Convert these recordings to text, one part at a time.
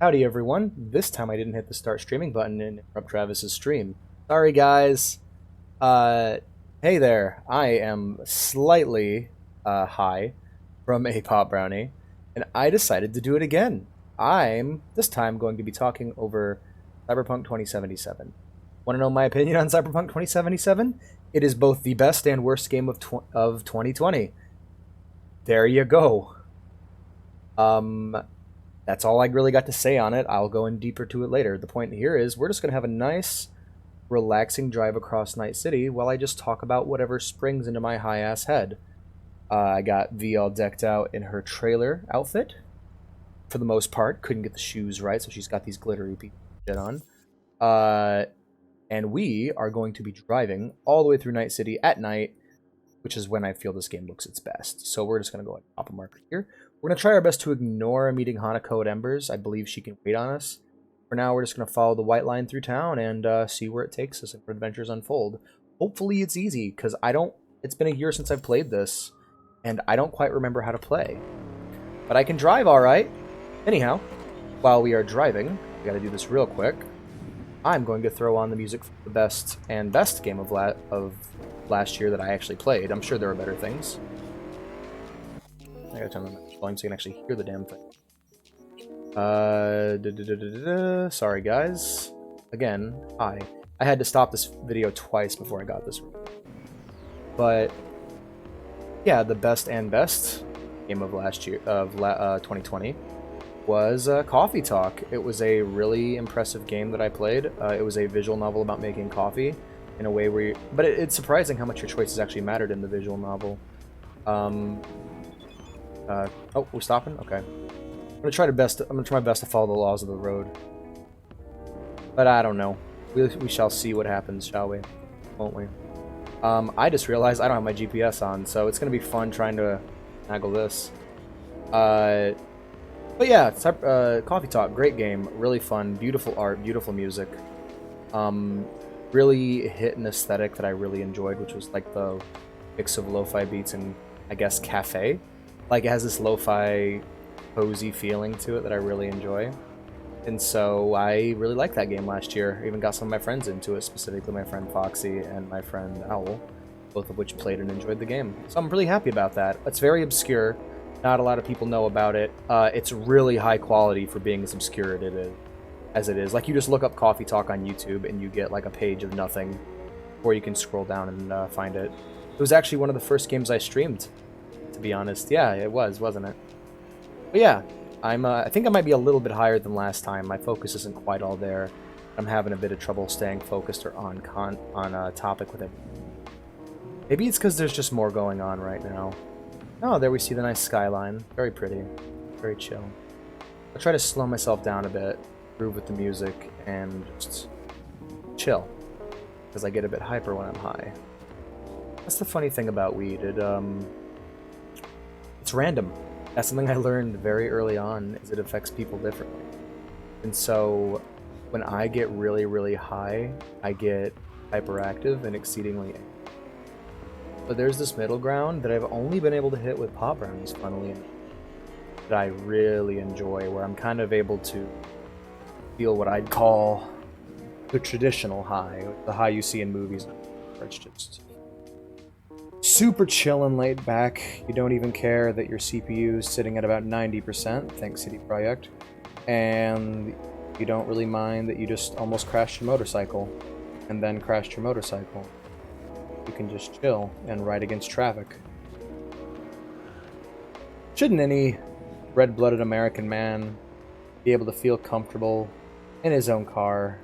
Howdy everyone. This time I didn't hit the start streaming button and interrupt Travis's stream. Sorry guys. Uh hey there. I am slightly high from a pop brownie and I decided to do it again. I'm this time going to be talking over Cyberpunk 2077. Want to know my opinion on Cyberpunk 2077? It is both the best and worst game of 2020. There you go. Um that's all I really got to say on it. I'll go in deeper to it later. The point here is we're just going to have a nice, relaxing drive across Night City while I just talk about whatever springs into my high-ass head. I got V all decked out in her trailer outfit. For the most part, couldn't get the shoes right, so she's got these glittery shit on. And we are going to be driving all the way through Night City at night, which is when I feel this game looks its best. So we're just going to go ahead and pop a marker here. We're going to try our best to ignore meeting Hanako at Embers. I believe she can wait on us. For now, we're just going to follow the white line through town and see where it takes us and where adventures unfold. Hopefully it's easy, because it's been a year since I've played this, and I don't quite remember how to play. But I can drive all right. Anyhow, while we are driving, we got to do this real quick. I'm going to throw on the music for the best game of last year that I actually played. I'm sure there are better things. I gotta turn the volume so you can actually hear the damn thing. Sorry guys. Again, hi. I had to stop this video twice before I got this. But yeah, the best game of last year, 2020, was Coffee Talk. It was a really impressive game that I played. It was a visual novel about making coffee in a way where but it's surprising how much your choices actually mattered in the visual novel. Oh, we're stopping? Okay. I'm gonna try my best to follow the laws of the road. But I don't know. We shall see what happens, shall we? Won't we? I just realized I don't have my GPS on, so it's gonna be fun trying to haggle this. But yeah, Coffee Talk, great game, really fun, beautiful art, beautiful music. Really hit an aesthetic that I really enjoyed, which was like the mix of lo-fi beats and, I guess, cafe. Like, it has this lo-fi, cozy feeling to it that I really enjoy. And so I really liked that game last year. I even got some of my friends into it, specifically my friend Foxy and my friend Owl, both of which played and enjoyed the game. So I'm really happy about that. It's very obscure. Not a lot of people know about it. It's really high quality for being as obscure as it is. Like, you just look up Coffee Talk on YouTube and you get like a page of nothing, or you can scroll down and find it. It was actually one of the first games I streamed, to be honest. Yeah, it was, wasn't it? But yeah, I think I might be a little bit higher than last time. My focus isn't quite all there. I'm having a bit of trouble staying focused or on topic with it. Maybe it's because there's just more going on right now. Oh, there we see the nice skyline. Very pretty. Very chill. I'll try to slow myself down a bit, groove with the music, and just chill. Because I get a bit hyper when I'm high. That's the funny thing about weed. It's random. That's something I learned very early on, is it affects people differently. And so when I get really, really high, I get hyperactive and exceedingly angry. But there's this middle ground that I've only been able to hit with pop brownies, funnily enough, that I really enjoy, where I'm kind of able to feel what I'd call the traditional high, the high you see in movies, where it's just super chill and laid back. You don't even care that your CPU is sitting at about 90%, thanks CD Projekt, and you don't really mind that you just almost crashed your motorcycle, and then crashed your motorcycle. You can just chill and ride against traffic. Shouldn't any red-blooded American man be able to feel comfortable in his own car,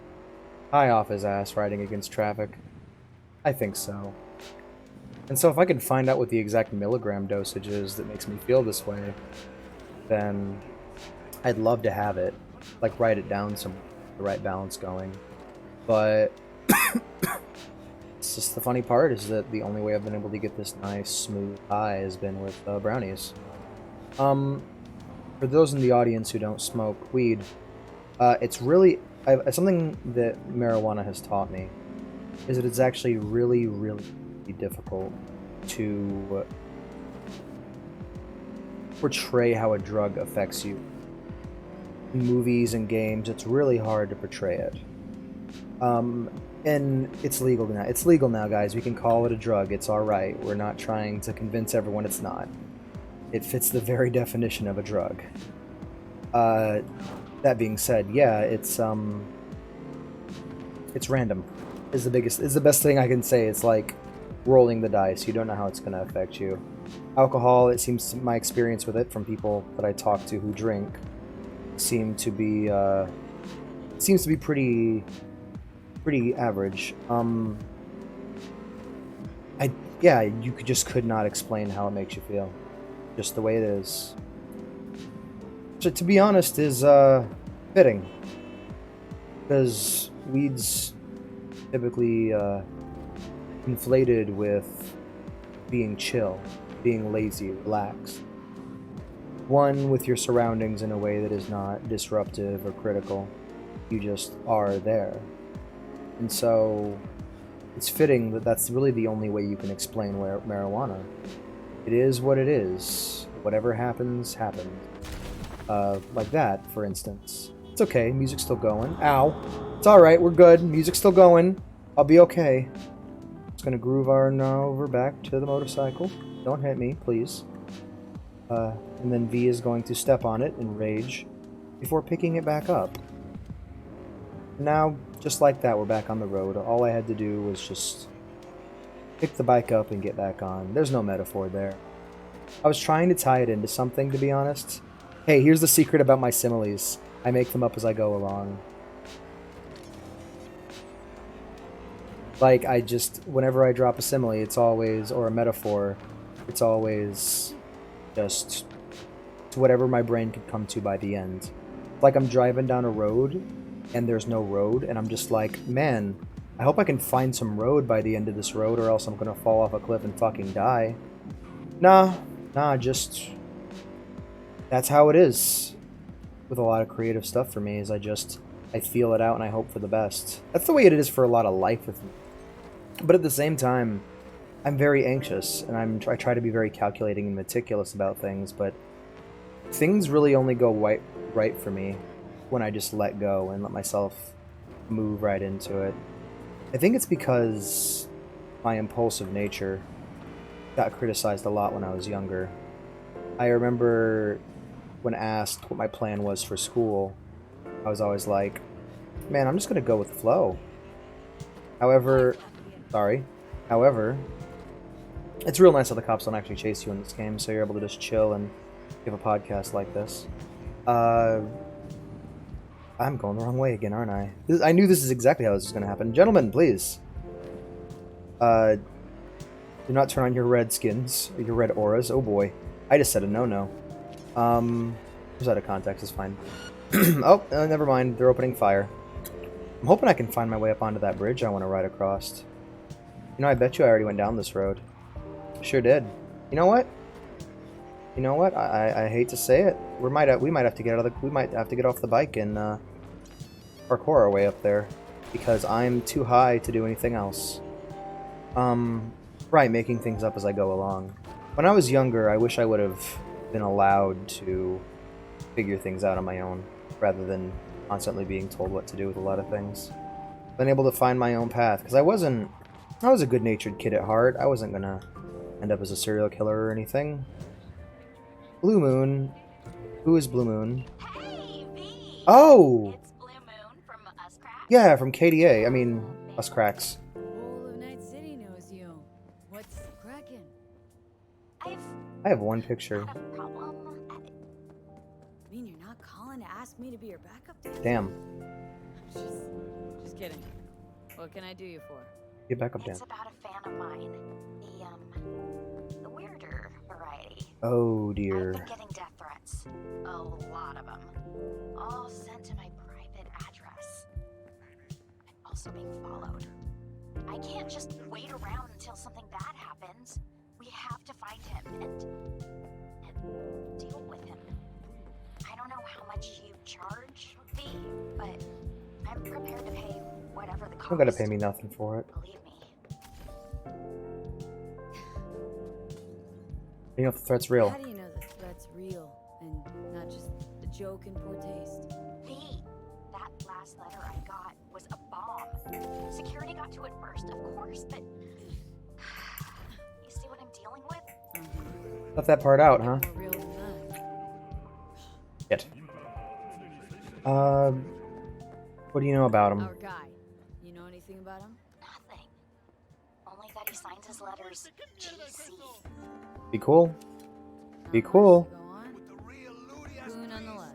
high off his ass, riding against traffic? I think so. And so if I could find out what the exact milligram dosage is that makes me feel this way, then I'd love to have it. Like, write it down somewhere, the right balance going. But it's just the funny part is that the only way I've been able to get this nice, smooth high has been with brownies. For those in the audience who don't smoke weed, it's really... something that marijuana has taught me is that it's actually really, really difficult to portray how a drug affects you. in movies and games, it's really hard to portray it. And it's legal now. It's legal now, guys. We can call it a drug. It's all right. We're not trying to convince everyone it's not. It fits the very definition of a drug. That being said, yeah, it's random. Is the best thing I can say. It's like rolling the dice. You don't know how it's going to affect you. Alcohol, it seems my experience with it from people that I talk to who drink seems to be pretty average. You could not explain how it makes you feel. Just the way it is. So, to be honest, is fitting. Because weed's typically inflated with being chill, being lazy, relaxed. One with your surroundings in a way that is not disruptive or critical. You just are there. And so it's fitting that that's really the only way you can explain marijuana. It is what it is. Whatever happens, happens. Like that, for instance. It's okay, music's still going. Ow. It's alright, we're good. Music's still going. I'll be okay. Just gonna groove our over back to the motorcycle. Don't hit me, please. And then V is going to step on it in rage before picking it back up. Now, just like that, we're back on the road. All I had to do was just pick the bike up and get back on. There's no metaphor there. I was trying to tie it into something, to be honest. Hey, here's the secret about my similes. I make them up as I go along. Like, whenever I drop a simile, it's always, or a metaphor, it's always just to whatever my brain could come to by the end. Like I'm driving down a road, and there's no road, and I'm just like, man, I hope I can find some road by the end of this road, or else I'm gonna fall off a cliff and fucking die. Nah, just... That's how it is with a lot of creative stuff for me, is I feel it out and I hope for the best. That's the way it is for a lot of life with me. But at the same time, I'm very anxious, and I try to be very calculating and meticulous about things, but things really only go right for me when I just let go and let myself move right into it. I think it's because my impulsive nature got criticized a lot when I was younger. I remember when asked what my plan was for school, I was always like, man, I'm just gonna go with the flow. However, it's real nice how the cops don't actually chase you in this game, so you're able to just chill and give a podcast like this. I'm going the wrong way again, aren't I? I knew this is exactly how this was going to happen. Gentlemen, please. Do not turn on your red skins, or your red auras. Oh boy. I just said a no-no. It was out of context, it's fine. Never mind. They're opening fire. I'm hoping I can find my way up onto that bridge I want to ride across. You know, I bet you I already went down this road. Sure did. You know what? I hate to say it. We might have to get off the bike and parkour our way up there, because I'm too high to do anything else. Right, making things up as I go along. When I was younger, I wish I would have been allowed to figure things out on my own, rather than constantly being told what to do with a lot of things. Been able to find my own path, because I was a good-natured kid at heart. I wasn't gonna end up as a serial killer or anything. Blue Moon. Who is Blue Moon? Hey, V! Oh! It's Blue Moon from Us Cracks. Yeah, from KDA. I mean, Us Cracks. Whole of Night City knows you. What's cracking? I have one picture. Had a problem. I mean, you're not calling to ask me to be your backup dancer? Damn. Just kidding. What can I do you for? Get back up, Dan. It's about a fan of mine. The weirder variety. Oh I've dear. been getting death threats. A lot of them. All sent to my private address. I'm also being followed. I can't just wait around until something bad happens. We have to find him and deal with him. I don't know how much you charge, V, but I'm prepared to pay whatever the cost. You don't gotta pay me nothing for it. Believe me. You know if the threat's real. How do you know the threat's real and not just a joke in poor taste? was a bomb. Security got to it first, of course, but you see what I'm dealing with? Left that part out, huh? More real than that. Shit. What do you know about him? Our guy. You know anything about him? Nothing. Only that he signs his letters GC. Be cool. Be cool. Go on. Cool nonetheless.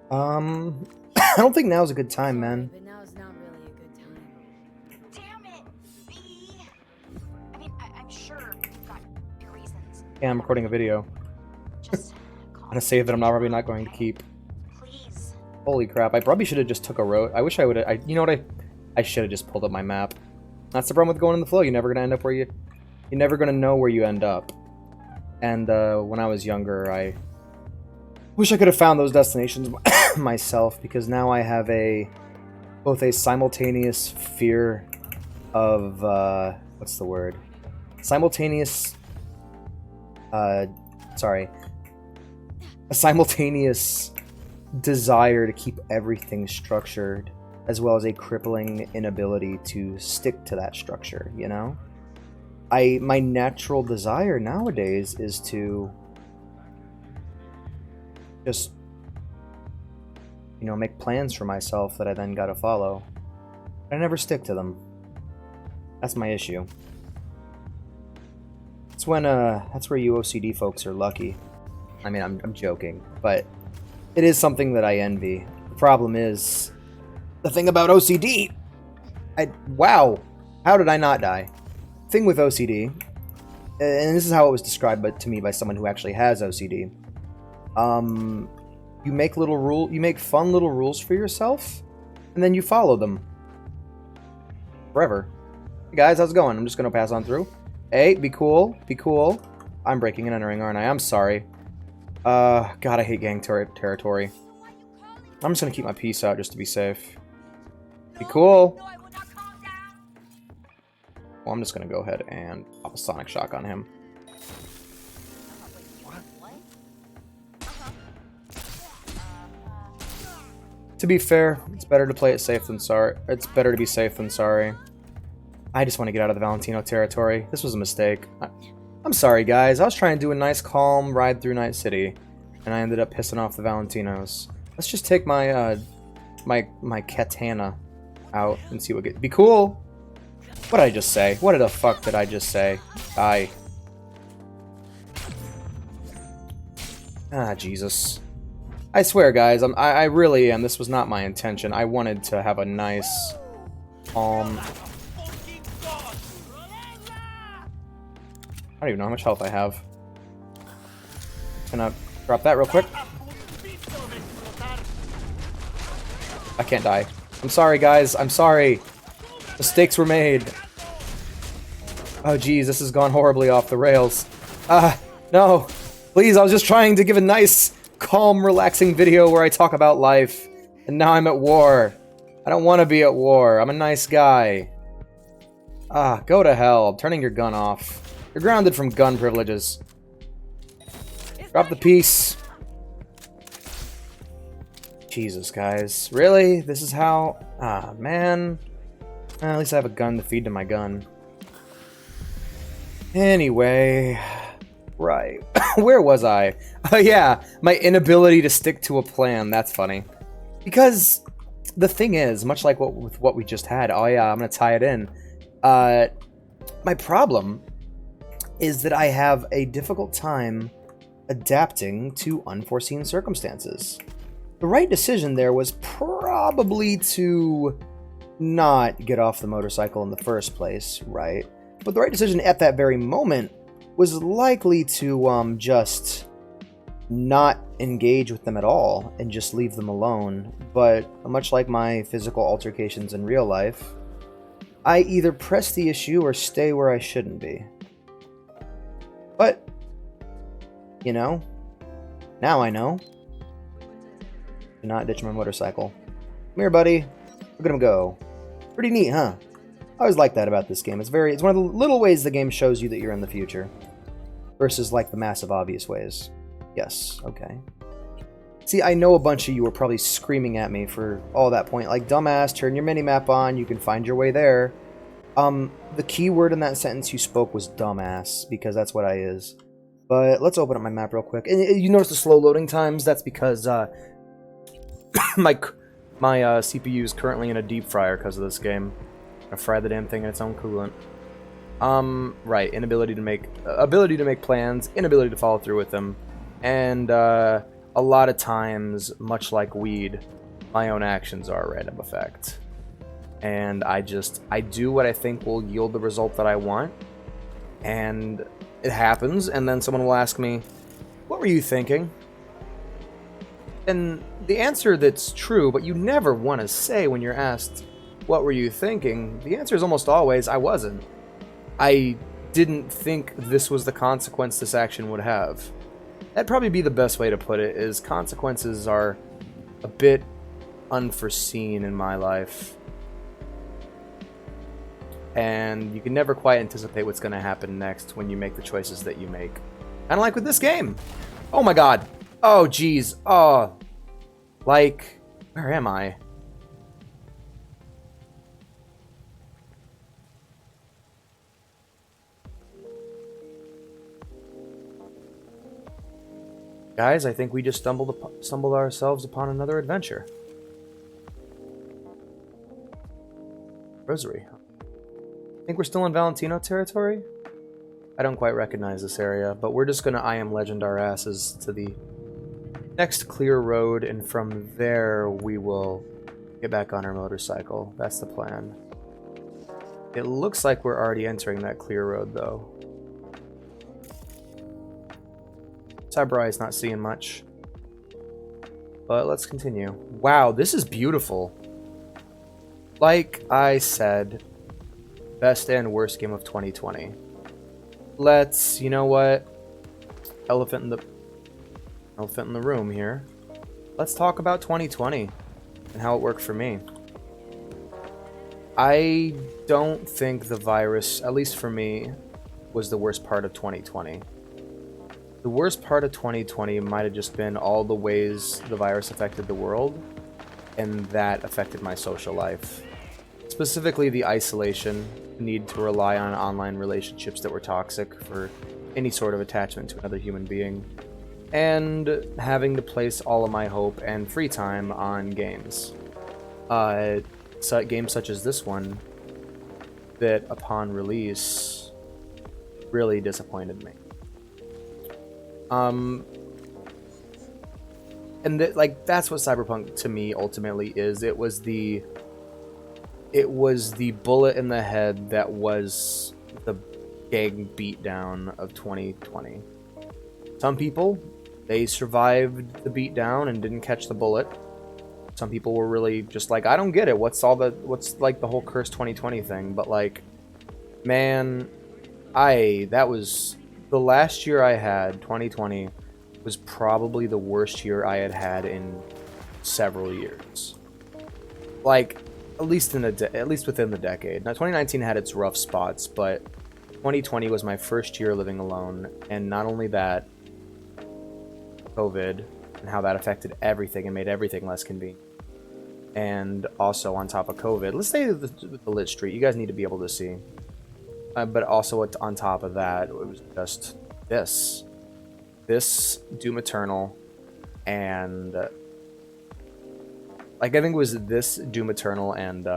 I don't think now's a good time, man. But now is not really a good time. Damn it, B! I mean, I'm sure you've got your reasons. Yeah, I'm recording a video Just call on a save that I'm probably not going to keep. Please. Holy crap, I probably should have just took a road. I wish I would have, you know what, I should have just pulled up my map. That's the problem with going in the flow, you're never going to end up where you're never going to know where you end up. And when I was younger, I wish I could have found those destinations myself, because now I have both a simultaneous fear of, what's the word? Simultaneous, a simultaneous desire to keep everything structured, as well as a crippling inability to stick to that structure, you know? My natural desire nowadays is to just, you know, make plans for myself that I then gotta follow. I never stick to them. That's my issue. That's where you OCD folks are lucky. I mean, I'm joking, but it is something that I envy. The problem is, the thing about OCD, wow, how did I not die? Thing with OCD, and this is how it was described to me by someone who actually has OCD. You make fun little rules for yourself, and then you follow them forever. Hey guys, how's it going? I'm just gonna pass on through. Hey, be cool, be cool. I'm breaking and entering, aren't I? I'm sorry. God, I hate gang territory. I'm just gonna keep my peace out just to be safe. Be cool. Well, I'm just gonna go ahead and pop a sonic shock on him. To be fair, it's better to play it safe than sorry. It's better to be safe than sorry. I just want to get out of the Valentino territory. This was a mistake. I'm sorry, guys. I was trying to do a nice, calm ride through Night City, and I ended up pissing off the Valentinos. Let's just take my my katana out and see what gets. Be cool. What did I just say? What the fuck did I just say? Die. Ah, Jesus. I swear, guys, I really am. This was not my intention. I wanted to have a nice, calm. I don't even know how much health I have. Gonna drop that real quick. I can't die. I'm sorry, guys. I'm sorry. Mistakes were made. Oh, geez, this has gone horribly off the rails. No. Please, I was just trying to give a nice, calm, relaxing video where I talk about life. And now I'm at war. I don't want to be at war. I'm a nice guy. Go to hell. I'm turning your gun off. You're grounded from gun privileges. Drop the piece. Jesus, guys. Really? This is how... man. At least I have a gun to feed to my gun. Anyway... Right. Where was I? Oh, yeah. My inability to stick to a plan. That's funny. Because the thing is, much like with what we just had... Oh, yeah, I'm going to tie it in. My problem is that I have a difficult time adapting to unforeseen circumstances. The right decision there was probably to not get off the motorcycle in the first place, right? But the right decision at that very moment was likely to just not engage with them at all and just leave them alone. But much like my physical altercations in real life, I either press the issue or stay where I shouldn't be. But, you know, now I know. Do not ditch my motorcycle. Come here, buddy. Look at him go. Pretty neat, huh? I always like that about this game. It's one of the little ways the game shows you that you're in the future. Versus, like, the massive obvious ways. Yes, okay. See, I know a bunch of you were probably screaming at me for all that point. Like, dumbass, turn your minimap on, you can find your way there. The key word in that sentence you spoke was dumbass, because that's what I is. But let's open up my map real quick. And you notice the slow loading times? That's because, my CPU is currently in a deep fryer because of this game. I fry the damn thing in its own coolant. Right, ability to make plans, inability to follow through with them, and, a lot of times, much like weed, my own actions are a random effect. And I do what I think will yield the result that I want, and it happens, and then someone will ask me, what were you thinking? And the answer that's true, but you never want to say when you're asked, what were you thinking? The answer is almost always, I wasn't. I didn't think this was the consequence this action would have. That'd probably be the best way to put it, is consequences are a bit unforeseen in my life. And you can never quite anticipate what's going to happen next when you make the choices that you make. Kind of like with this game. Oh my god. Oh jeez. Oh. Like, where am I? Guys, I think we just stumbled ourselves upon another adventure. Rosary. I think we're still in Valentino territory? I don't quite recognize this area, but we're just gonna I Am Legend our asses to the next clear road, and from there we will get back on our motorcycle. That's the plan. It looks like we're already entering that clear road, though. Cyber Eye's not seeing much. But let's continue. Wow, this is beautiful. Like I said, best and worst game of 2020. Let's, you know what? Elephant in the room here. Let's talk about 2020 and how it worked for me. I don't think the virus, at least for me, was the worst part of 2020. The worst part of 2020 might have just been all the ways the virus affected the world, and that affected my social life. Specifically the isolation, need to rely on online relationships that were toxic for any sort of attachment to another human being, and having to place all of my hope and free time on games. Games such as this one, that upon release, really disappointed me. And that's what Cyberpunk to me ultimately is. It was the bullet in the head that was the big beatdown of 2020. Some people, they survived the beatdown and didn't catch the bullet. Some people were really just like, I don't get it. What's like the whole cursed 2020 thing? But like, man, that was the last year I had. 2020 was probably the worst year I had had in several years. Like, at least within the decade. Now, 2019 had its rough spots, but 2020 was my first year living alone, and not only that, COVID and how that affected everything and made everything less convenient. And also on top of COVID, let's stay with the lit street. You guys need to be able to see. But also on top of that, it was just this Doom Eternal, and like I think it was this Doom Eternal and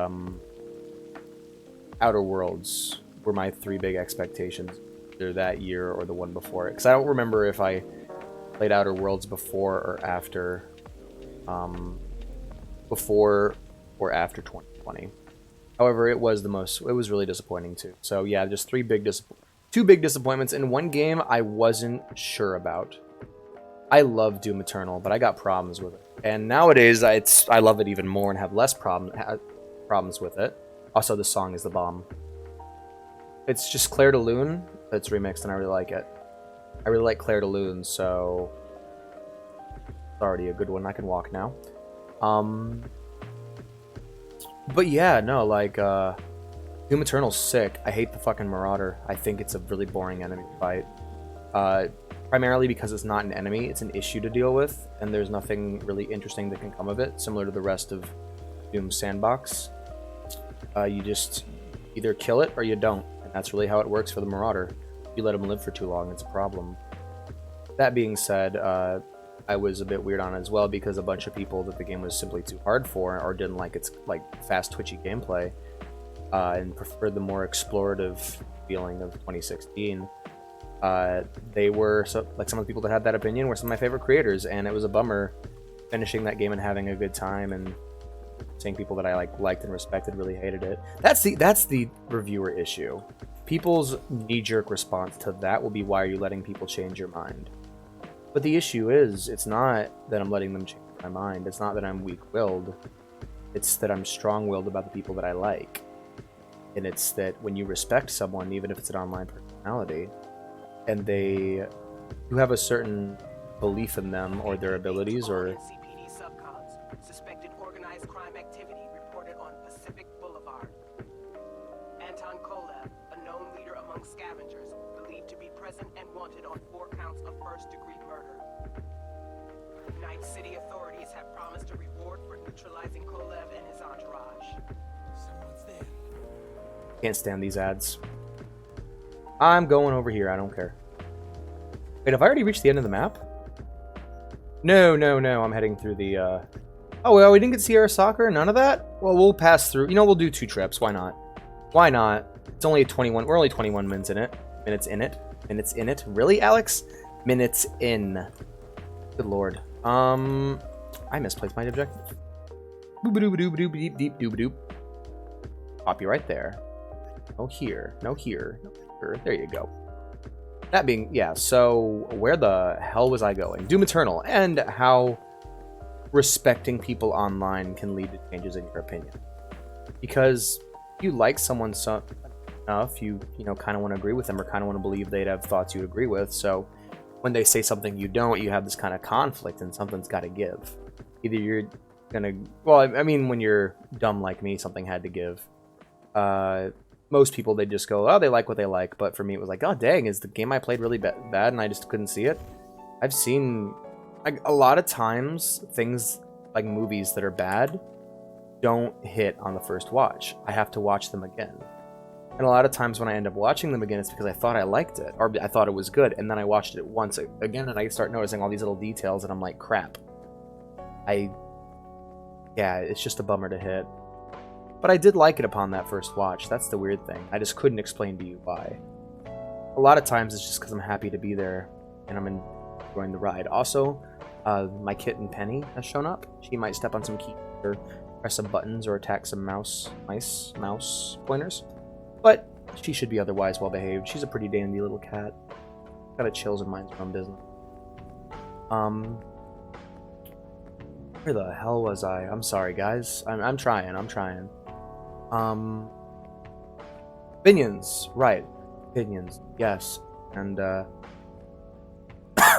Outer Worlds were my three big expectations, either that year or the one before it. Because I don't remember if I played Outer Worlds before or after 2020. However, it was really disappointing too. So yeah, just two big disappointments in one game I wasn't sure about. I love Doom Eternal, but I got problems with it. And nowadays, I love it even more and have less problems with it. Also, the song is the bomb. It's just Claire de Lune that's remixed, and I really like it. I really like Claire de Lune, so it's already a good one. I can walk now. But yeah, no, like, Doom Eternal's sick. I hate the fucking Marauder. I think it's a really boring enemy to fight. primarily because it's not an enemy, it's an issue to deal with, and there's nothing really interesting that can come of it, similar to the rest of Doom's sandbox. You just either kill it or you don't, and that's really how it works for the Marauder. If you let him live for too long, it's a problem. That being said, I was a bit weird on it as well because a bunch of people that the game was simply too hard for or didn't like its like fast twitchy gameplay and preferred the more explorative feeling of 2016. They were some of the people that had that opinion were some of my favorite creators, and it was a bummer finishing that game and having a good time and seeing people that I liked and respected really hated it. That's the reviewer issue. People's knee-jerk response to that will be, why are you letting people change your mind? But the issue is, it's not that I'm letting them change my mind. It's not that I'm weak-willed. It's that I'm strong-willed about the people that I like. And it's that when you respect someone, even if it's an online personality, and you have a certain belief in them or their abilities or... CPD subcons. Suspected organized crime activity reported on Pacific Boulevard. Anton Kolev, a known leader among scavengers, believed to be present and wanted on 4 counts of first-degree murder. Night City authorities have promised a reward for neutralizing Kolev and his entourage. Someone's there. Can't stand these ads. I'm going over here, I don't care. Wait, have I already reached the end of the map? No, I'm heading through the, Oh, well, we didn't get to see our soccer? None of that? Well, we'll pass through. You know, we'll do 2 trips. Why not? Why not? It's only 21. We're only 21 minutes in it. Minutes in it. Really, Alex? Minutes in. Good lord. I misplaced my objective. Boop-a-doop-a-doop-a-doop-a-doop-a-doop. Pop you right there. No here. No here. No here. There you go. That being, yeah, so where the hell was I going? Doom Eternal, and how respecting people online can lead to changes in your opinion. Because you like someone enough, you kind of want to agree with them or kind of want to believe they'd have thoughts you agree with, so when they say something you don't, you have this kind of conflict and something's got to give. Either you're gonna, well, I mean, when you're dumb like me, something had to give. Most people, they just go, oh, they like what they like. But for me, it was like, oh, dang, is the game I played really bad and I just couldn't see it? I've seen, like, a lot of times, things like movies that are bad don't hit on the first watch. I have to watch them again. And a lot of times when I end up watching them again, it's because I thought I liked it, or I thought it was good, and then I watched it once again, and I start noticing all these little details, and I'm like, crap. Yeah, it's just a bummer to hit. But I did like it upon that first watch. That's the weird thing. I just couldn't explain to you why. A lot of times it's just because I'm happy to be there and I'm enjoying the ride. Also, my kitten Penny has shown up. She might step on some keys or press some buttons or attack some mouse pointers. But she should be otherwise well behaved. She's a pretty dandy little cat. Kinda chills and minds her own business. Where the hell was I? I'm sorry, guys. I'm trying. Opinions, right. Opinions, yes. And,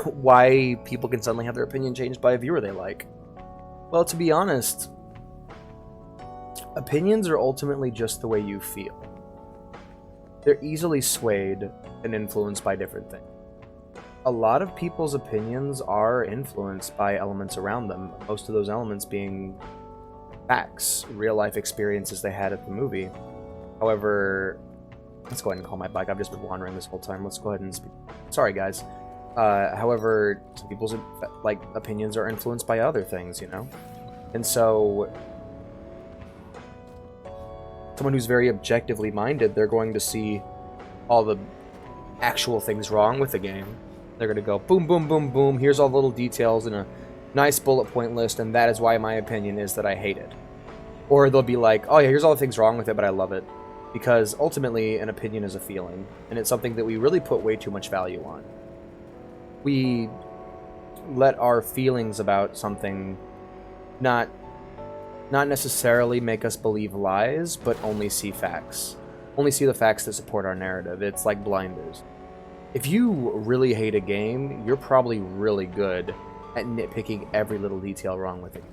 why people can suddenly have their opinion changed by a viewer they like. Well, to be honest, opinions are ultimately just the way you feel. They're easily swayed and influenced by different things. A lot of people's opinions are influenced by elements around them, most of those elements being facts, real-life experiences they had at the movie. However, let's go ahead and call my bike. I've just been wandering this whole time. Let's go ahead and speak. Sorry, guys. However, some people's opinions are influenced by other things, you know? And so, someone who's very objectively minded, they're going to see all the actual things wrong with the game. They're going to go, boom, boom, boom, boom, here's all the little details in a nice bullet point list, and that is why my opinion is that I hate it. Or they'll be like, oh yeah, here's all the things wrong with it, but I love it. Because ultimately, an opinion is a feeling, and it's something that we really put way too much value on. We let our feelings about something not necessarily make us believe lies, but only see facts. Only see the facts that support our narrative. It's like blinders. If you really hate a game, you're probably really good at nitpicking every little detail wrong with it.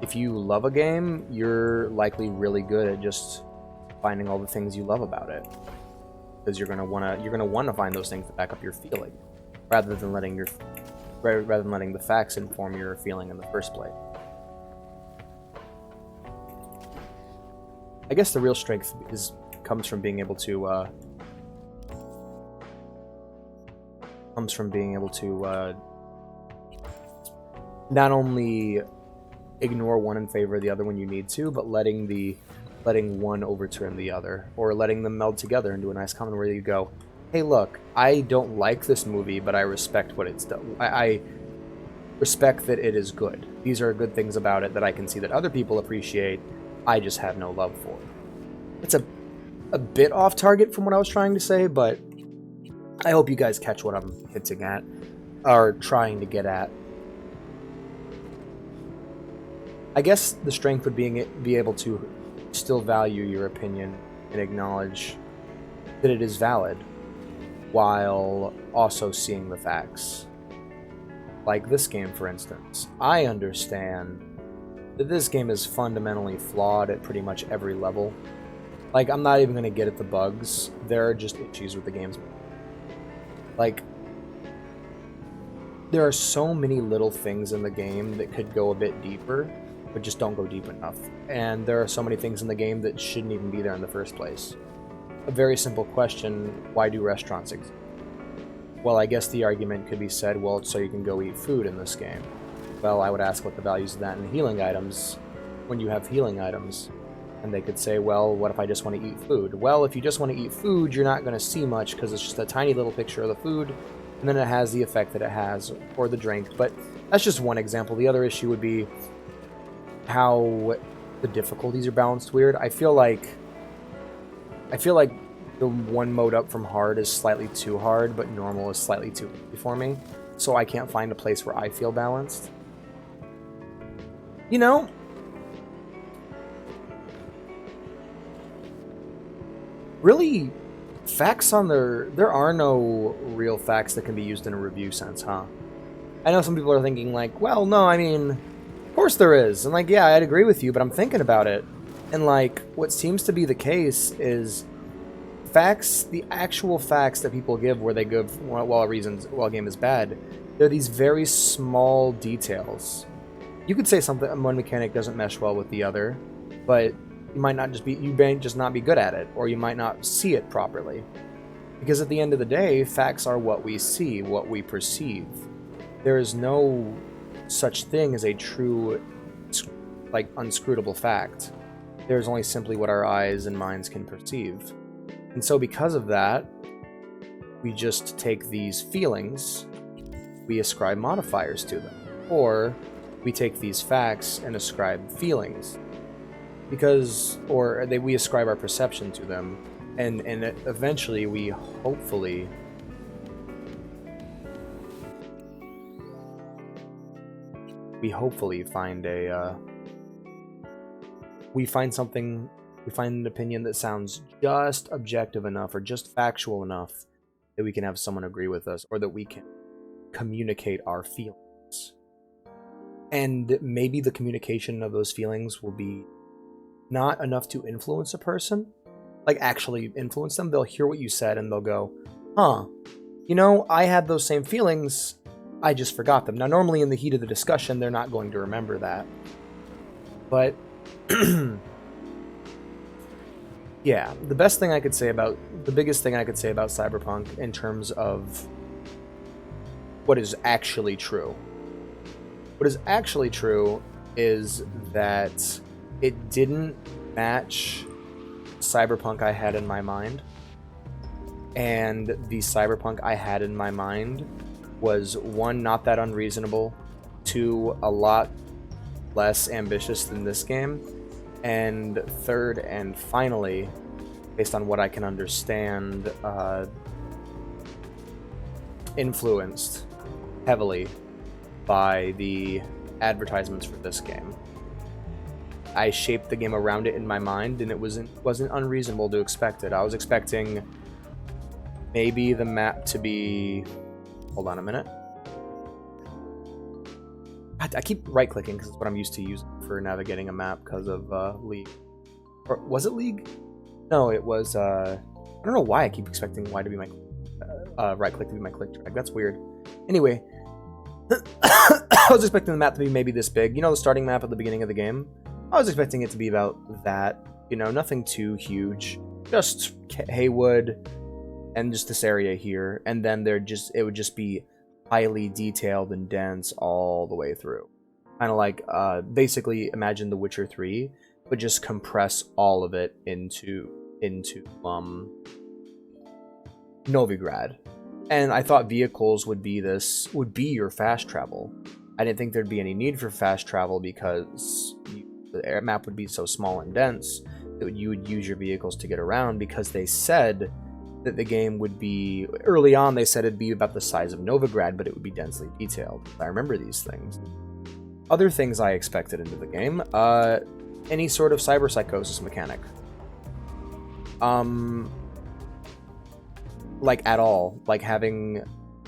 If you love a game, you're likely really good at just finding all the things you love about it, because you're gonna wanna find those things to back up your feeling. rather than letting the facts inform your feeling in the first place. I guess the real strength comes from being able to not only ignore one in favor of the other when you need to, but letting one overturn the other, or letting them meld together into a nice common where you go, hey look, I don't like this movie, but I respect what it's done. I respect that it is good. These are good things about it that I can see that other people appreciate. I just have no love for it. It's a bit off target from what I was trying to say, but I hope you guys catch what I'm hinting at, or trying to get at. I guess the strength would be able to still value your opinion and acknowledge that it is valid, while also seeing the facts. Like this game, for instance. I understand that this game is fundamentally flawed at pretty much every level. Like, I'm not even going to get at the bugs. There are just issues with the game's. Like, there are so many little things in the game that could go a bit deeper, but just don't go deep enough. And there are so many things in the game that shouldn't even be there in the first place. A very simple question, why do restaurants exist? Well, I guess the argument could be said, well, it's so you can go eat food in this game. Well, I would ask what the values of that in healing items, when you have healing items. And they could say, well, what if I just want to eat food? Well, if you just want to eat food, you're not going to see much because it's just a tiny little picture of the food, and then it has the effect that it has, or the drink. But that's just one example. The other issue would be how the difficulties are balanced weird. I feel like the one mode up from hard is slightly too hard, but normal is slightly too easy for me. So I can't find a place where I feel balanced. You know, really, facts on there are no real facts that can be used in a review sense, huh? I know some people are thinking like, well, no, I mean, of course there is. And like, yeah, I'd agree with you, but I'm thinking about it. And like, what seems to be the case is facts, the actual facts that people give where they give while a game is bad, they're these very small details. You could say one mechanic doesn't mesh well with the other, but you might just not be good at it, or you might not see it properly. Because at the end of the day, facts are what we see, what we perceive. There is no such thing as a true, like, unscrutable fact. There's only simply what our eyes and minds can perceive. And so because of that, we just take these feelings, we ascribe modifiers to them. Or we take these facts and ascribe feelings. We ascribe our perception to them, and eventually we hopefully find an opinion that sounds just objective enough or just factual enough that we can have someone agree with us, or that we can communicate our feelings. And maybe the communication of those feelings will be not enough to influence a person, like actually influence them. They'll hear what you said and they'll go, huh, you know, I had those same feelings, I just forgot them. Now, normally in the heat of the discussion, they're not going to remember that. But, yeah, the biggest thing I could say about Cyberpunk in terms of what is actually true. What is actually true is that it didn't match Cyberpunk I had in my mind. And the Cyberpunk I had in my mind was, one, not that unreasonable, two, a lot less ambitious than this game, and third and finally, based on what I can understand, influenced heavily by the advertisements for this game. I shaped the game around it in my mind, and it wasn't unreasonable to expect it. I was expecting maybe the map to be... Hold on a minute. I keep right-clicking because it's what I'm used to using for navigating a map because of League. Or was it League? No, it was... I don't know why I keep expecting Y to be my... right-click to be my click drag. That's weird. Anyway, I was expecting the map to be maybe this big. You know, the starting map at the beginning of the game? I was expecting it to be about that. You know, nothing too huge. Just Haywood and just this area here. And then it would just be highly detailed and dense all the way through. Kind of like, basically imagine The Witcher 3, but just compress all of it into Novigrad. And I thought vehicles would be your fast travel. I didn't think there'd be any need for fast travel because the air map would be so small and dense that you would use your vehicles to get around, because they said that the game would be, early on they said it'd be about the size of Novigrad, but it would be densely detailed. I remember these things. Other things I expected into the game, any sort of cyberpsychosis mechanic. Like at all, like having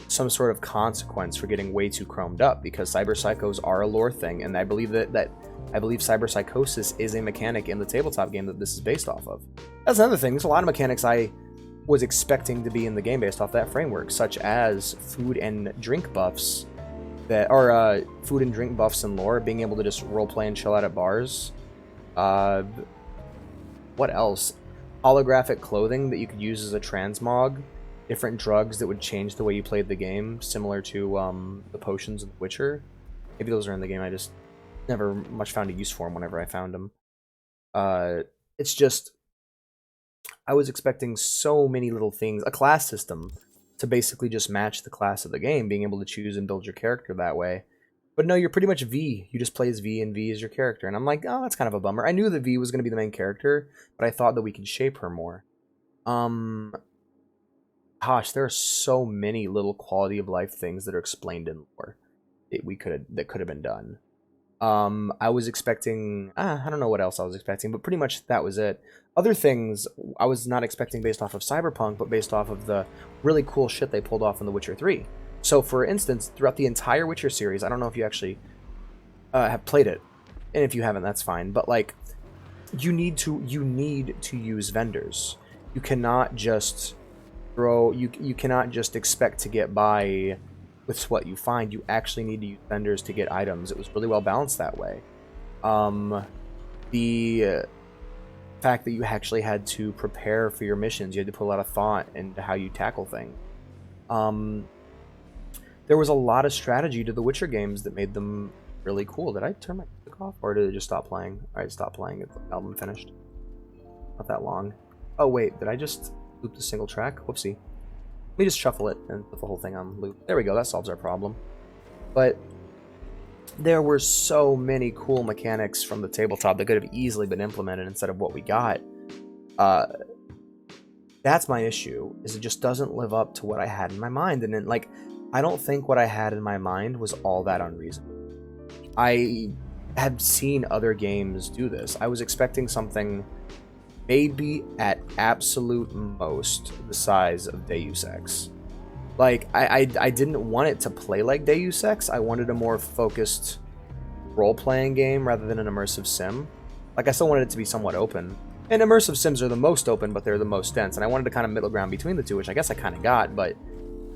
some sort of consequence for getting way too chromed up, because cyberpsychos are a lore thing, and I believe that cyberpsychosis is a mechanic in the tabletop game that this is based off of. That's another thing. There's a lot of mechanics I was expecting to be in the game based off that framework, such as food and drink buffs that are food and drink buffs and lore, being able to just roleplay and chill out at bars. What else? Holographic clothing that you could use as a transmog. Different drugs that would change the way you played the game, similar to the potions of The Witcher. Maybe those are in the game, I just never much found a use for them whenever I found them. It's just, I was expecting so many little things. A class system to basically just match the class of the game, being able to choose and build your character that way. But no, you're pretty much V. You just play as V, and V is your character. And I'm like, oh, that's kind of a bummer. I knew that V was going to be the main character, but I thought that we could shape her more. Gosh, there are so many little quality of life things that are explained in lore that could have been done. I was expecting, I don't know what else I was expecting, but pretty much that was it. Other things I was not expecting based off of Cyberpunk, but based off of the really cool shit they pulled off in The Witcher 3. So, for instance, throughout the entire Witcher series, I don't know if you actually have played it, and if you haven't, that's fine. But like, you need to use vendors. You cannot just you cannot just expect to get by with what you find. You actually need to use vendors to get items. It was really well balanced that way. The fact that you actually had to prepare for your missions, you had to put a lot of thought into how you tackle things. There was a lot of strategy to the Witcher games that made them really cool. Did I turn my music off, or did it just stop playing? Alright, stop playing. The album finished. Not that long. Oh wait, did I just loop the single track? Whoopsie. Let me just shuffle it and put the whole thing on loop. There we go, that solves our problem. But there were so many cool mechanics from the tabletop that could have easily been implemented instead of what we got. That's my issue, is it just doesn't live up to what I had in my mind. And then, like, I don't think what I had in my mind was all that unreasonable. I have seen other games do this. I was expecting something maybe at absolute most the size of Deus Ex. Like, I didn't want it to play like Deus Ex. I wanted a more focused role-playing game rather than an immersive sim. Like, I still wanted it to be somewhat open. And immersive sims are the most open, but they're the most dense. And I wanted a kind of middle ground between the two, which I guess I kind of got, but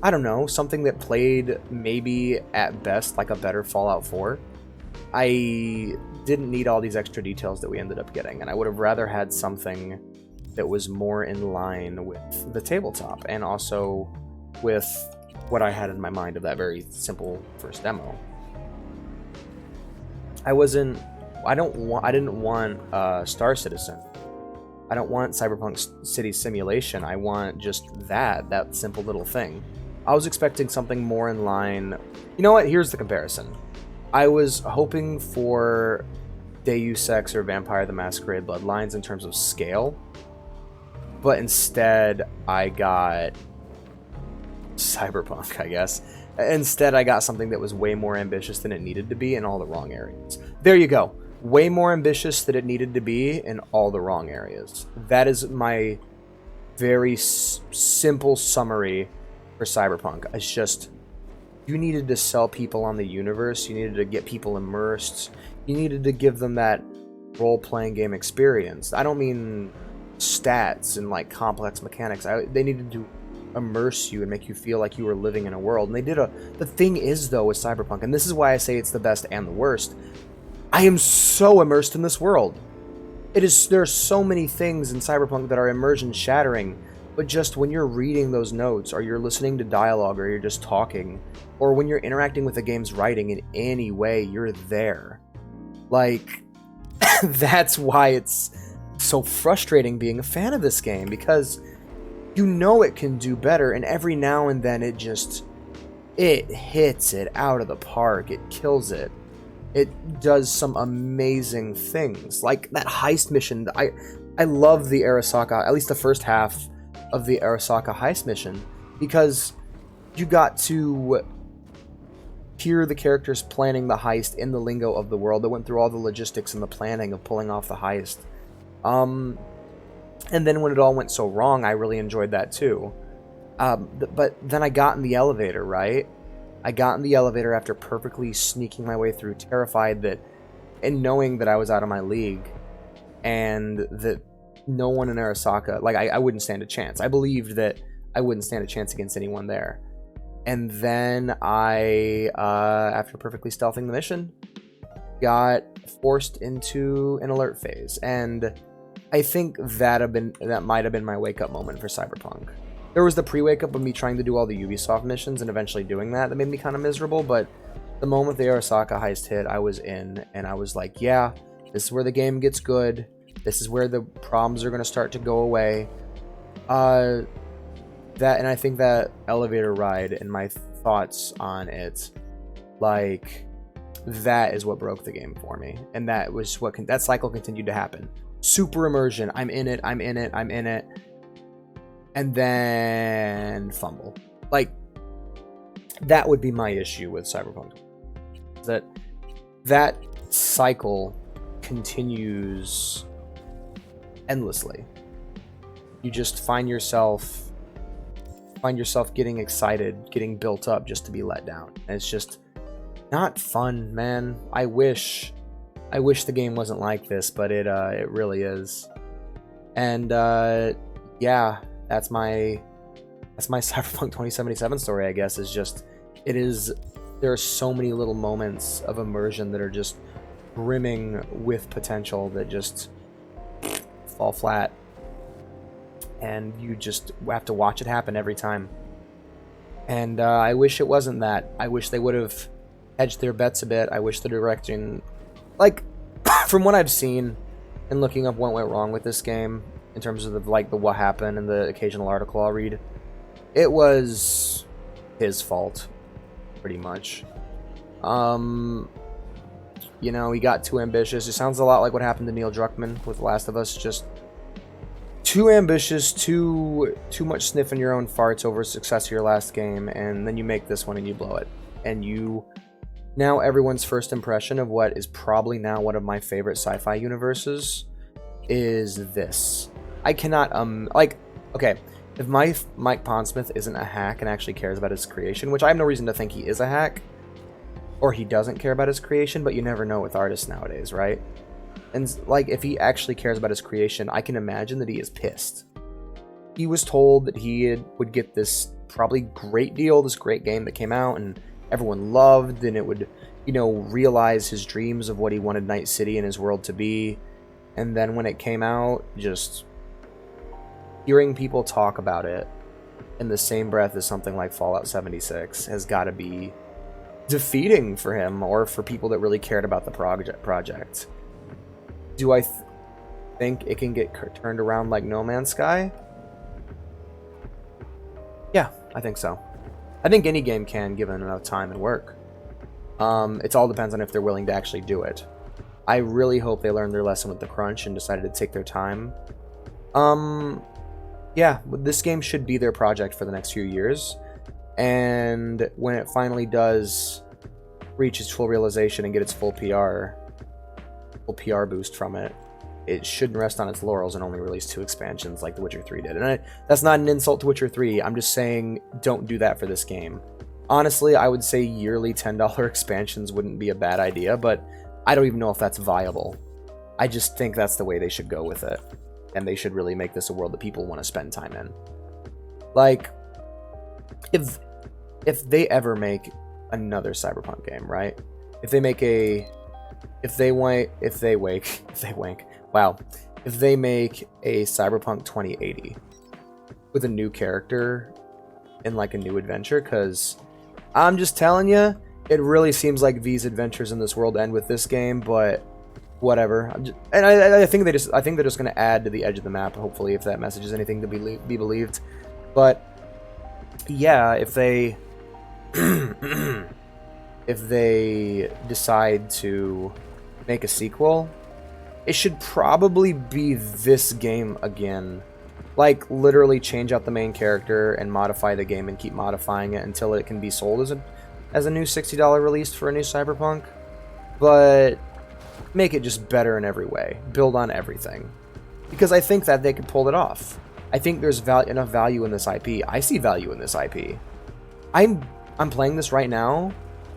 I don't know, something that played maybe at best like a better Fallout 4. I didn't need all these extra details that we ended up getting, and I would have rather had something that was more in line with the tabletop and also with what I had in my mind of that very simple first demo. I didn't want Star Citizen. I don't want Cyberpunk City Simulation. I want just that simple little thing. I was expecting something more in line. You know what? Here's the comparison. I was hoping for Deus Ex or Vampire the Masquerade Bloodlines in terms of scale, but instead I got Cyberpunk, I guess. Instead, I got something that was way more ambitious than it needed to be in all the wrong areas. There you go. Way more ambitious than it needed to be in all the wrong areas. That is my very simple summary for Cyberpunk. It's just, you needed to sell people on the universe. You needed to get people immersed. You needed to give them that role-playing game experience. I don't mean stats and like complex mechanics. They needed to immerse you and make you feel like you were living in a world. And they did the thing is though with Cyberpunk, and this is why I say it's the best and the worst, I am so immersed in this world. There are so many things in Cyberpunk that are immersion shattering, but just when you're reading those notes, or you're listening to dialogue, or you're just talking, or when you're interacting with the game's writing in any way, you're there. Like, that's why it's so frustrating being a fan of this game, because you know it can do better, and every now and then it hits it out of the park. It kills it. It does some amazing things, like that heist mission. I love the Arasaka, at least the first half of the Arasaka heist mission, because you got to hear the characters planning the heist in the lingo of the world. That went through all the logistics and the planning of pulling off the heist. And then when it all went so wrong, I really enjoyed that too. But then I got in the elevator, right? I got in the elevator after perfectly sneaking my way through, terrified that, and knowing that I was out of my league, and that no one in Arasaka, like, I wouldn't stand a chance. I believed that I wouldn't stand a chance against anyone there. And then I, after perfectly stealthing the mission, got forced into an alert phase. And I think that might have been my wake-up moment for Cyberpunk. There was the pre-wake up of me trying to do all the Ubisoft missions and eventually doing that made me kind of miserable, but the moment the Arasaka heist hit, I was in, and I was like, yeah, this is where the game gets good. This is where the problems are going to start to go away. And I think that elevator ride and my thoughts on it, like, that is what broke the game for me. And that was that cycle continued to happen. Super immersion. I'm in it. And then fumble. Like, that would be my issue with Cyberpunk. That cycle continues endlessly. You just find yourself getting excited, getting built up just to be let down. And it's just not fun, man. I wish the game wasn't like this, but it really is. And yeah, that's my Cyberpunk 2077 story, I guess. There are so many little moments of immersion that are just brimming with potential that just fall flat, and you just have to watch it happen every time. And I wish it wasn't that. I wish they would have hedged their bets a bit. I wish the direction, like, from what I've seen and looking up what went wrong with this game in terms of the what happened and the occasional article I'll read, it was his fault, pretty much. You know, he got too ambitious. It sounds a lot like what happened to Neil Druckmann with The Last of Us. Just too ambitious, too much sniffing your own farts over success of your last game, and then you make this one and you blow it. And now everyone's first impression of what is probably now one of my favorite sci-fi universes is this. I cannot, okay, if Mike Pondsmith isn't a hack and actually cares about his creation, which I have no reason to think he is a hack, or he doesn't care about his creation, but you never know with artists nowadays, right? And, like, if he actually cares about his creation, I can imagine that he is pissed. He was told that he would get this probably great deal, this great game that came out, and everyone loved, and it would, you know, realize his dreams of what he wanted Night City and his world to be. And then when it came out, just hearing people talk about it in the same breath as something like Fallout 76 has got to be defeating for him, or for people that really cared about the project. Do I think it can get turned around like No Man's Sky? Yeah, I think so. I think any game can, given enough time and work. It all depends on if they're willing to actually do it. I really hope they learned their lesson with the crunch and decided to take their time. Yeah, this game should be their project for the next few years. And when it finally does reach its full realization and get its full PR boost from it, it shouldn't rest on its laurels and only release 2 expansions like The Witcher 3 did. And that's not an insult to Witcher 3. I'm just saying, don't do that for this game. Honestly, I would say yearly $10 expansions wouldn't be a bad idea, but I don't even know if that's viable. I just think that's the way they should go with it. And they should really make this a world that people want to spend time in. Like, if they ever make another Cyberpunk game, right? If they make a if they wank wow, if they make a Cyberpunk 2080 with a new character and like a new adventure, because I'm just telling you, it really seems like V's adventures in this world end with this game, but whatever. I think they're just going to add to the edge of the map, hopefully, if that message is anything to be believed. But yeah, if they if they decide to make a sequel, it should probably be this game again. Like, literally change out the main character and modify the game and keep modifying it until it can be sold as a new $60 release for a new Cyberpunk. But make it just better in every way. Build on everything. Because I think that they could pull it off. I think there's enough value in this IP. I see value in this IP. I'm playing this right now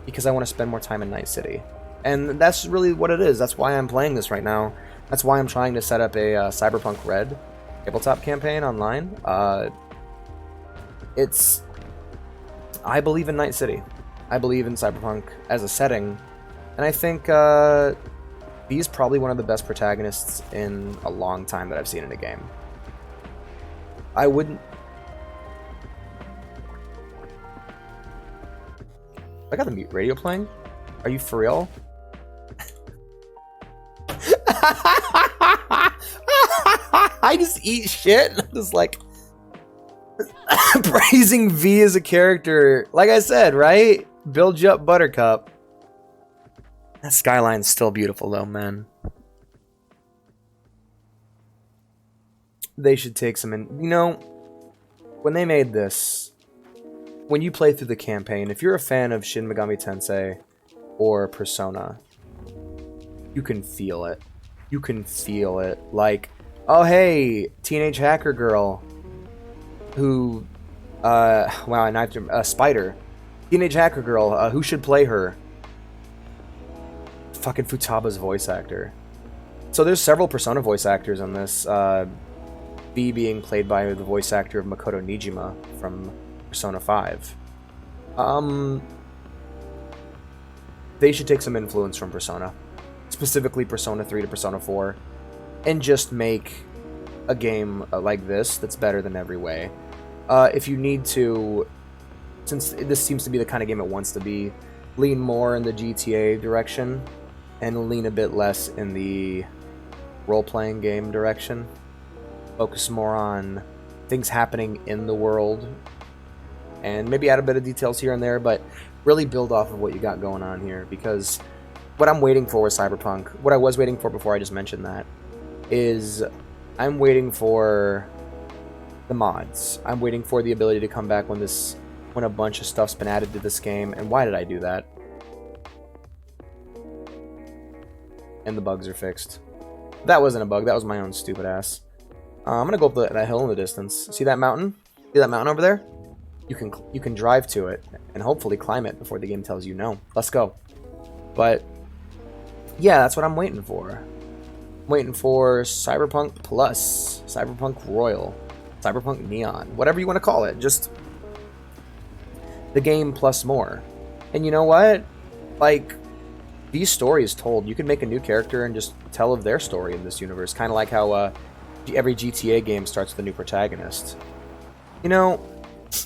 because I want to spend more time in Night City. And that's really what it is. That's why I'm playing this right now. That's why I'm trying to set up a Cyberpunk Red tabletop campaign online. I believe in Night City. I believe in Cyberpunk as a setting. And I think he's probably one of the best protagonists in a long time that I've seen in a game. I wouldn't... I got the mute radio playing? Are you for real? I just eat shit. I'm just like praising V as a character. Like I said, right? Build you up, Buttercup. That skyline's still beautiful though, man. They should take some in. You know, when they made this, when you play through the campaign, if you're a fan of Shin Megami Tensei or Persona, you can feel it. You can feel it. Like, oh hey, teenage hacker girl who wow, I knifed her. Spider. Teenage hacker girl, who should play her? Fucking Futaba's voice actor. So there's several Persona voice actors in this. B being played by the voice actor of Makoto Nijima from Persona 5. They should take some influence from Persona. Specifically Persona 3 to Persona 4. And just make a game like this that's better than every way. If you need to, since this seems to be the kind of game it wants to be, lean more in the GTA direction and lean a bit less in the role-playing game direction. Focus more on things happening in the world and maybe add a bit of details here and there, but really build off of what you got going on here, because what I'm waiting for with Cyberpunk, what I was waiting for before I just mentioned that, is I'm waiting for the mods. I'm waiting for the ability to come back when a bunch of stuff's been added to this game. And why did I do that? And the bugs are fixed. That wasn't a bug, that was my own stupid ass. I'm gonna go up that hill in the distance. See that mountain? See that mountain over there? You can drive to it and hopefully climb it before the game tells you no. Let's go. But yeah, that's what I'm waiting for. I'm waiting for Cyberpunk Plus, Cyberpunk Royal, Cyberpunk Neon, whatever you want to call it. Just the game plus more. And you know what? Like, these stories told, you can make a new character and just tell of their story in this universe. Kind of like how every GTA game starts with a new protagonist. You know,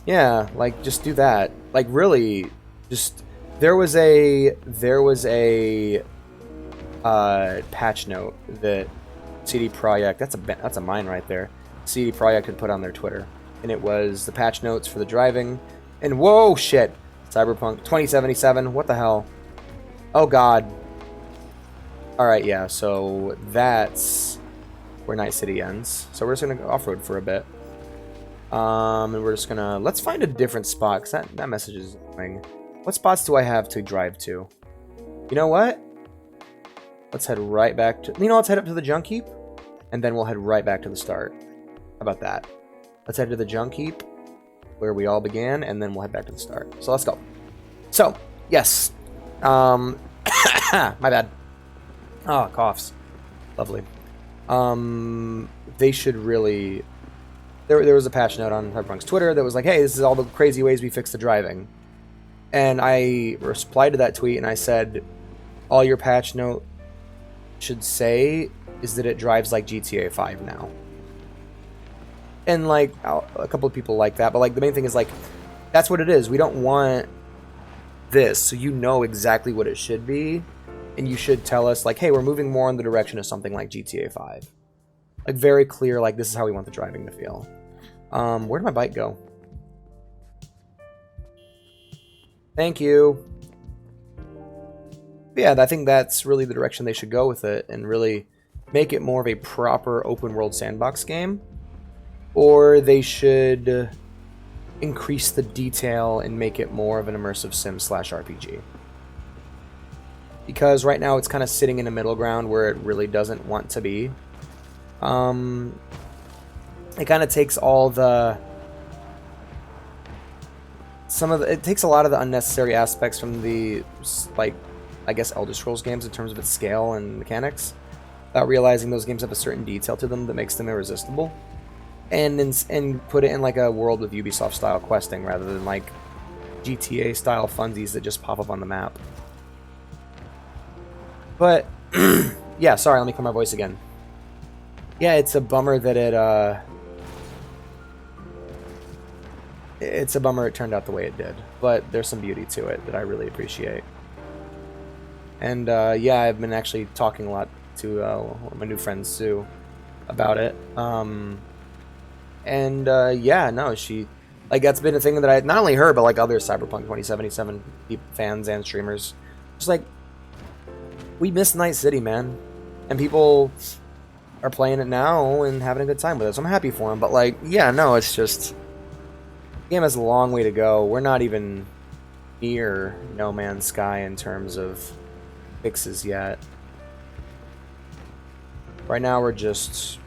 yeah, like, just do that. Like, really, just... There was a patch note that CD Projekt, that's a mine right there, CD Projekt had put on their Twitter. And it was the patch notes for the driving. And whoa, shit! Cyberpunk 2077, what the hell? Oh god. Alright, yeah, so that's where Night City ends. So we're just gonna go off-road for a bit. And we're just gonna... Let's find a different spot, because that message is annoying. What spots do I have to drive to? You know what? Let's head right back to... You know, let's head up to the junk heap, and then we'll head right back to the start. How about that? Let's head to the junk heap, where we all began, and then we'll head back to the start. So let's go. So, yes. My bad. Oh, coughs. Lovely. They should really there was a patch note on Cyberpunk's Twitter that was like, hey, this is all the crazy ways we fix the driving. And I replied to that tweet and I said, all your patch note should say is that it drives like GTA 5 now. And like a couple of people like that, but like the main thing is like, that's what it is. We don't want this, so you know exactly what it should be, and you should tell us like, hey, we're moving more in the direction of something like GTA 5. Like very clear, like this is how we want the driving to feel. Where did my bike go? Thank you. But yeah, I think that's really the direction they should go with it, and really make it more of a proper open world sandbox game. Or they should increase the detail and make it more of an immersive sim/RPG. Because right now it's kind of sitting in a middle ground where it really doesn't want to be. It kind of takes all the... it takes a lot of the unnecessary aspects from the, like, I guess Elder Scrolls games in terms of its scale and mechanics, without realizing those games have a certain detail to them that makes them irresistible. And put it in like a world with Ubisoft style questing rather than like GTA style funsies that just pop up on the map. But yeah, sorry, let me clear my voice again. Yeah, it's a bummer that it's a bummer it turned out the way it did, but there's some beauty to it that I really appreciate. And yeah, I've been actually talking a lot to one of my new friends, Sue, about it. Yeah, no, she, like, that's been a thing that not only her, but like other Cyberpunk 2077 fans and streamers, just like, we miss Night City, man, and people are playing it now and having a good time with it, so I'm happy for them. But like, yeah, no, it's just, the game has a long way to go. We're not even near No Man's Sky in terms of fixes yet. Right now we're just,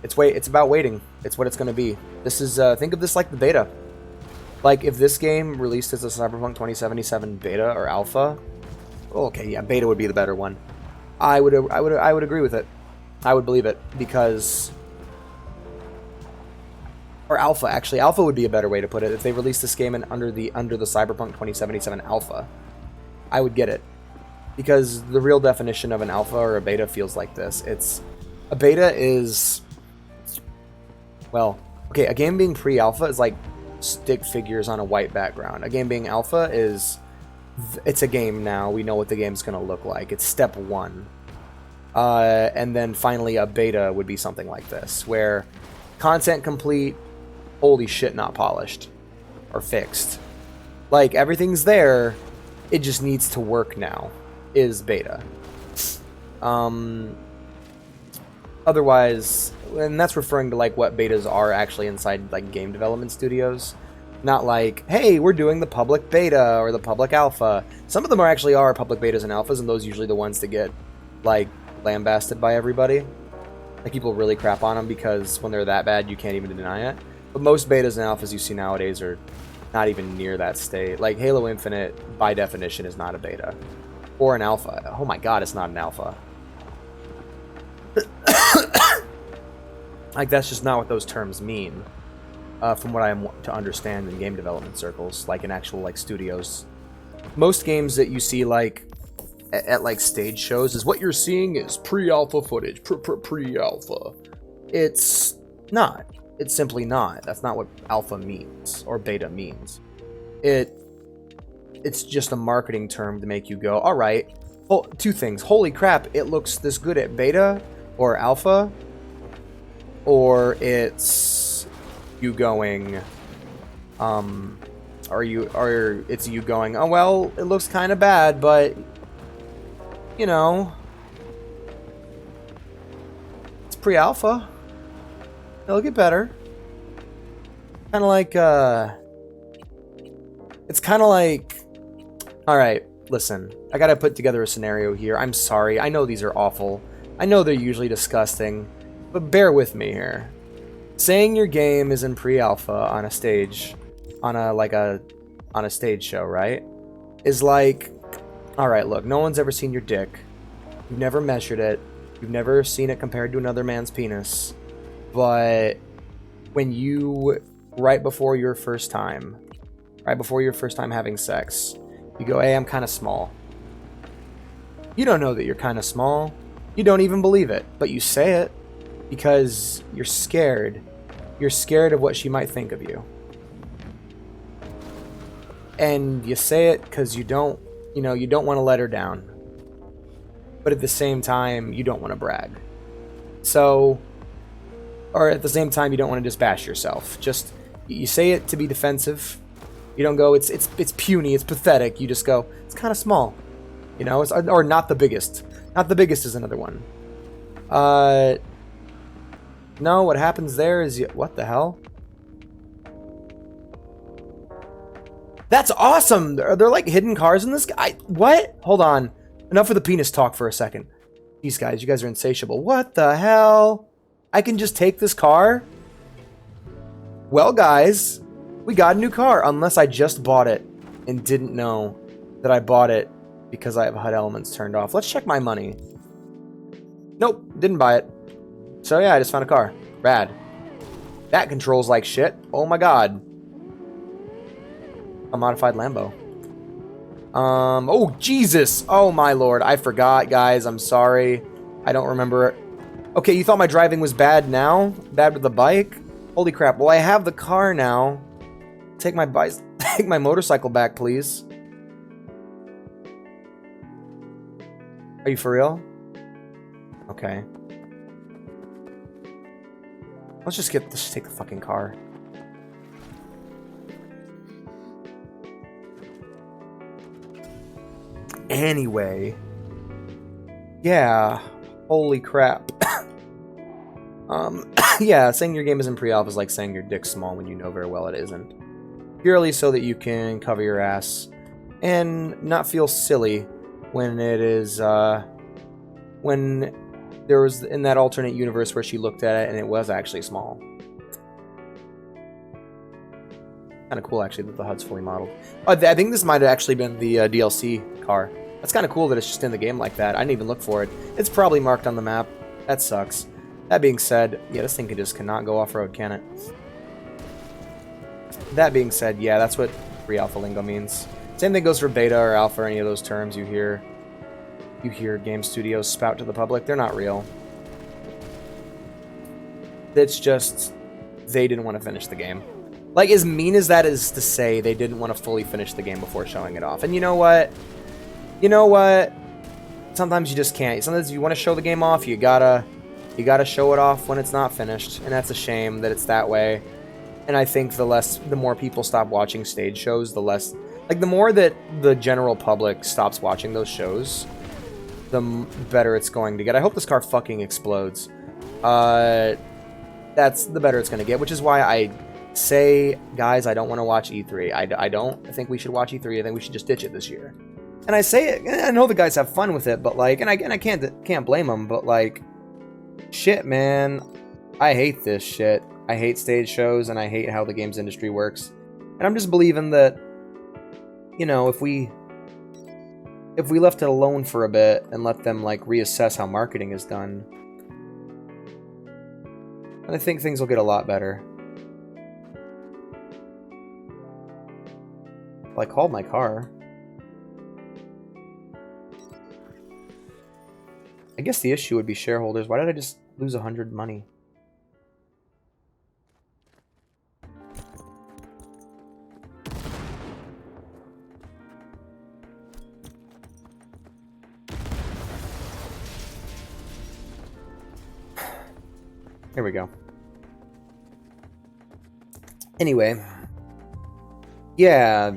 it's about waiting. It's what it's going to be. This is, think of this like the beta. Like, if this game released as a Cyberpunk 2077 beta or alpha, okay, yeah, beta would be the better one. I would agree with it. I would believe it, because, or alpha, actually, alpha would be a better way to put it. If they released this game under the Cyberpunk 2077 alpha, I would get it, because the real definition of an alpha or a beta feels like this. A beta is, well, okay, a game being pre-alpha is like stick figures on a white background. A game being alpha is, it's a game now. We know what the game's going to look like. It's step one. And then finally a beta would be something like this, where content complete, holy shit, not polished or fixed. Like, everything's there, it just needs to work now, is beta. Otherwise, and that's referring to like what betas are actually inside like game development studios. Not like, hey, we're doing the public beta or the public alpha. Some of them actually are public betas and alphas, and those are usually the ones that get like lambasted by everybody. Like, people really crap on them because when they're that bad, you can't even deny it. But most betas and alphas you see nowadays are not even near that state. Like, Halo Infinite, by definition, is not a beta. Or an alpha. Oh my god, it's not an alpha. Like, that's just not what those terms mean. From what I am to understand in game development circles, like in actual like studios. Most games that you see like at like stage shows is what you're seeing is pre-alpha footage, pre-alpha. It's not. It's simply not. That's not what alpha means or beta means. It's just a marketing term to make you go, all right. Well, two things. Holy crap! It looks this good at beta or alpha, or it's you going, or it's you going, oh well, it looks kind of bad, but you know, it's pre-alpha. It'll get better. Kind of like, it's kind of like, all right, listen, I gotta put together a scenario here. I'm sorry, I know these are awful. I know they're usually disgusting, but bear with me here. Saying your game is in pre-alpha on a stage, on a stage show, right? Is like, all right, look, no one's ever seen your dick. You've never measured it. You've never seen it compared to another man's penis. but when you, right before your first time having sex, you go, hey, I'm kind of small. You don't know that you're kind of small. You don't even believe it, but you say it because you're scared. You're scared of what she might think of you. And you say it because you don't want to let her down. But at the same time, you don't want to brag. So, or at the same time, you don't want to just bash yourself. Just, you say it to be defensive. You don't go, it's puny, it's pathetic. You just go, it's kind of small. You know, or not the biggest. Not the biggest is another one. No, what happens there is, what the hell? That's awesome! Are there like hidden cars in this guy? What? Hold on. Enough of the penis talk for a second. These guys, you guys are insatiable. What the hell? I can just take this car? Well, guys, we got a new car. Unless I just bought it and didn't know that I bought it because I have HUD elements turned off. Let's check my money. Nope, didn't buy it. So yeah, I just found a car. Rad. That controls like shit. Oh my god. A modified Lambo. Oh Jesus! Oh my lord, I forgot, guys. I'm sorry. I don't remember. Okay, you thought my driving was bad now? Bad with the bike? Holy crap. Well, I have the car now. Take my take my motorcycle back, please. Are you for real? Okay. Let's just take the fucking car. Anyway. Yeah. Holy crap. Yeah, saying your game isn't pre-alpha is like saying your dick's small when you know very well it isn't. Purely so that you can cover your ass and not feel silly when it is, when there was in that alternate universe where she looked at it and it was actually small. Kind of cool, actually, that the HUD's fully modeled. I think this might have actually been the DLC car. That's kind of cool that it's just in the game like that. I didn't even look for it. It's probably marked on the map. That sucks. That being said, yeah, this thing just cannot go off-road, can it? That being said, yeah, that's what pre-alpha lingo means. Same thing goes for beta or alpha or any of those terms you hear game studios spout to the public. They're not real. It's just they didn't want to finish the game. Like, as mean as that is to say, they didn't want to fully finish the game before showing it off. And you know what? You know what? Sometimes you just can't. Sometimes if you want to show the game off, you gotta show it off when it's not finished. And that's a shame that it's that way. And I think the more people stop watching stage shows, the less, like, the more that the general public stops watching those shows, the better it's going to get. I hope this car fucking explodes. That's the better it's going to get, which is why I say, guys, I don't want to watch E3. I don't think we should watch E3. I think we should just ditch it this year. And I say it, and I know the guys have fun with it, but like, and I can't blame them, but like, shit, man, I hate this shit. I hate stage shows, and I hate how the games industry works. And I'm just believing that, you know, if we left it alone for a bit and let them like reassess how marketing is done, and I think things will get a lot better. Well, I called my car. I guess the issue would be shareholders. Why did I just lose 100 money? Here we go. Anyway. Yeah,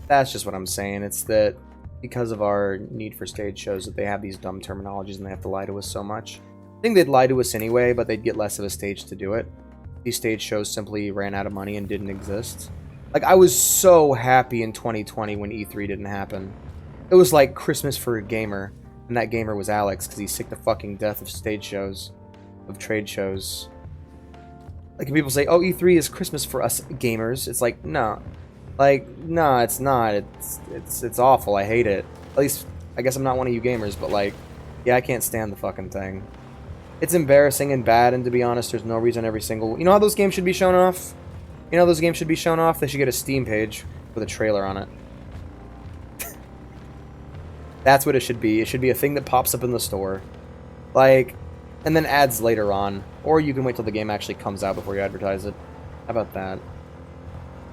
that's just what I'm saying. It's that because of our need for stage shows that they have these dumb terminologies and they have to lie to us so much. I think they'd lie to us anyway, but they'd get less of a stage to do it. These stage shows simply ran out of money and didn't exist. Like, I was so happy in 2020 when E3 didn't happen. It was like Christmas for a gamer, and that gamer was Alex, because he's sick to fucking death of stage shows, of trade shows. Like, people say, oh, E3 is Christmas for us gamers. It's like, no. Like, no, it's not. It's awful. I hate it. At least, I guess I'm not one of you gamers, but like, yeah, I can't stand the fucking thing. It's embarrassing and bad, and to be honest, there's no reason every single... You know how those games should be shown off? You know how those games should be shown off? They should get a Steam page with a trailer on it. That's what it should be. It should be a thing that pops up in the store. Like, and then ads later on. Or you can wait till the game actually comes out before you advertise it. How about that?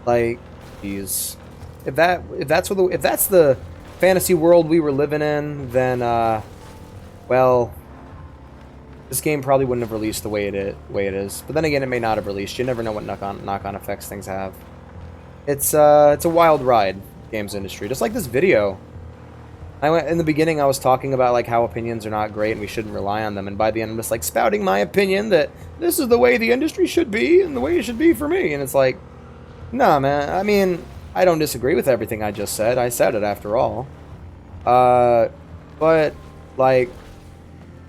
Like, geez. If that's the fantasy world we were living in, then, well... This game probably wouldn't have released the way it is. But then again, it may not have released. You never know what knock-on effects things have. It's a wild ride, games industry. Just like this video. In the beginning, I was talking about like how opinions are not great and we shouldn't rely on them. And by the end, I'm just like spouting my opinion that this is the way the industry should be and the way it should be for me. And it's like, nah, man. I mean, I don't disagree with everything I just said. I said it after all. But like,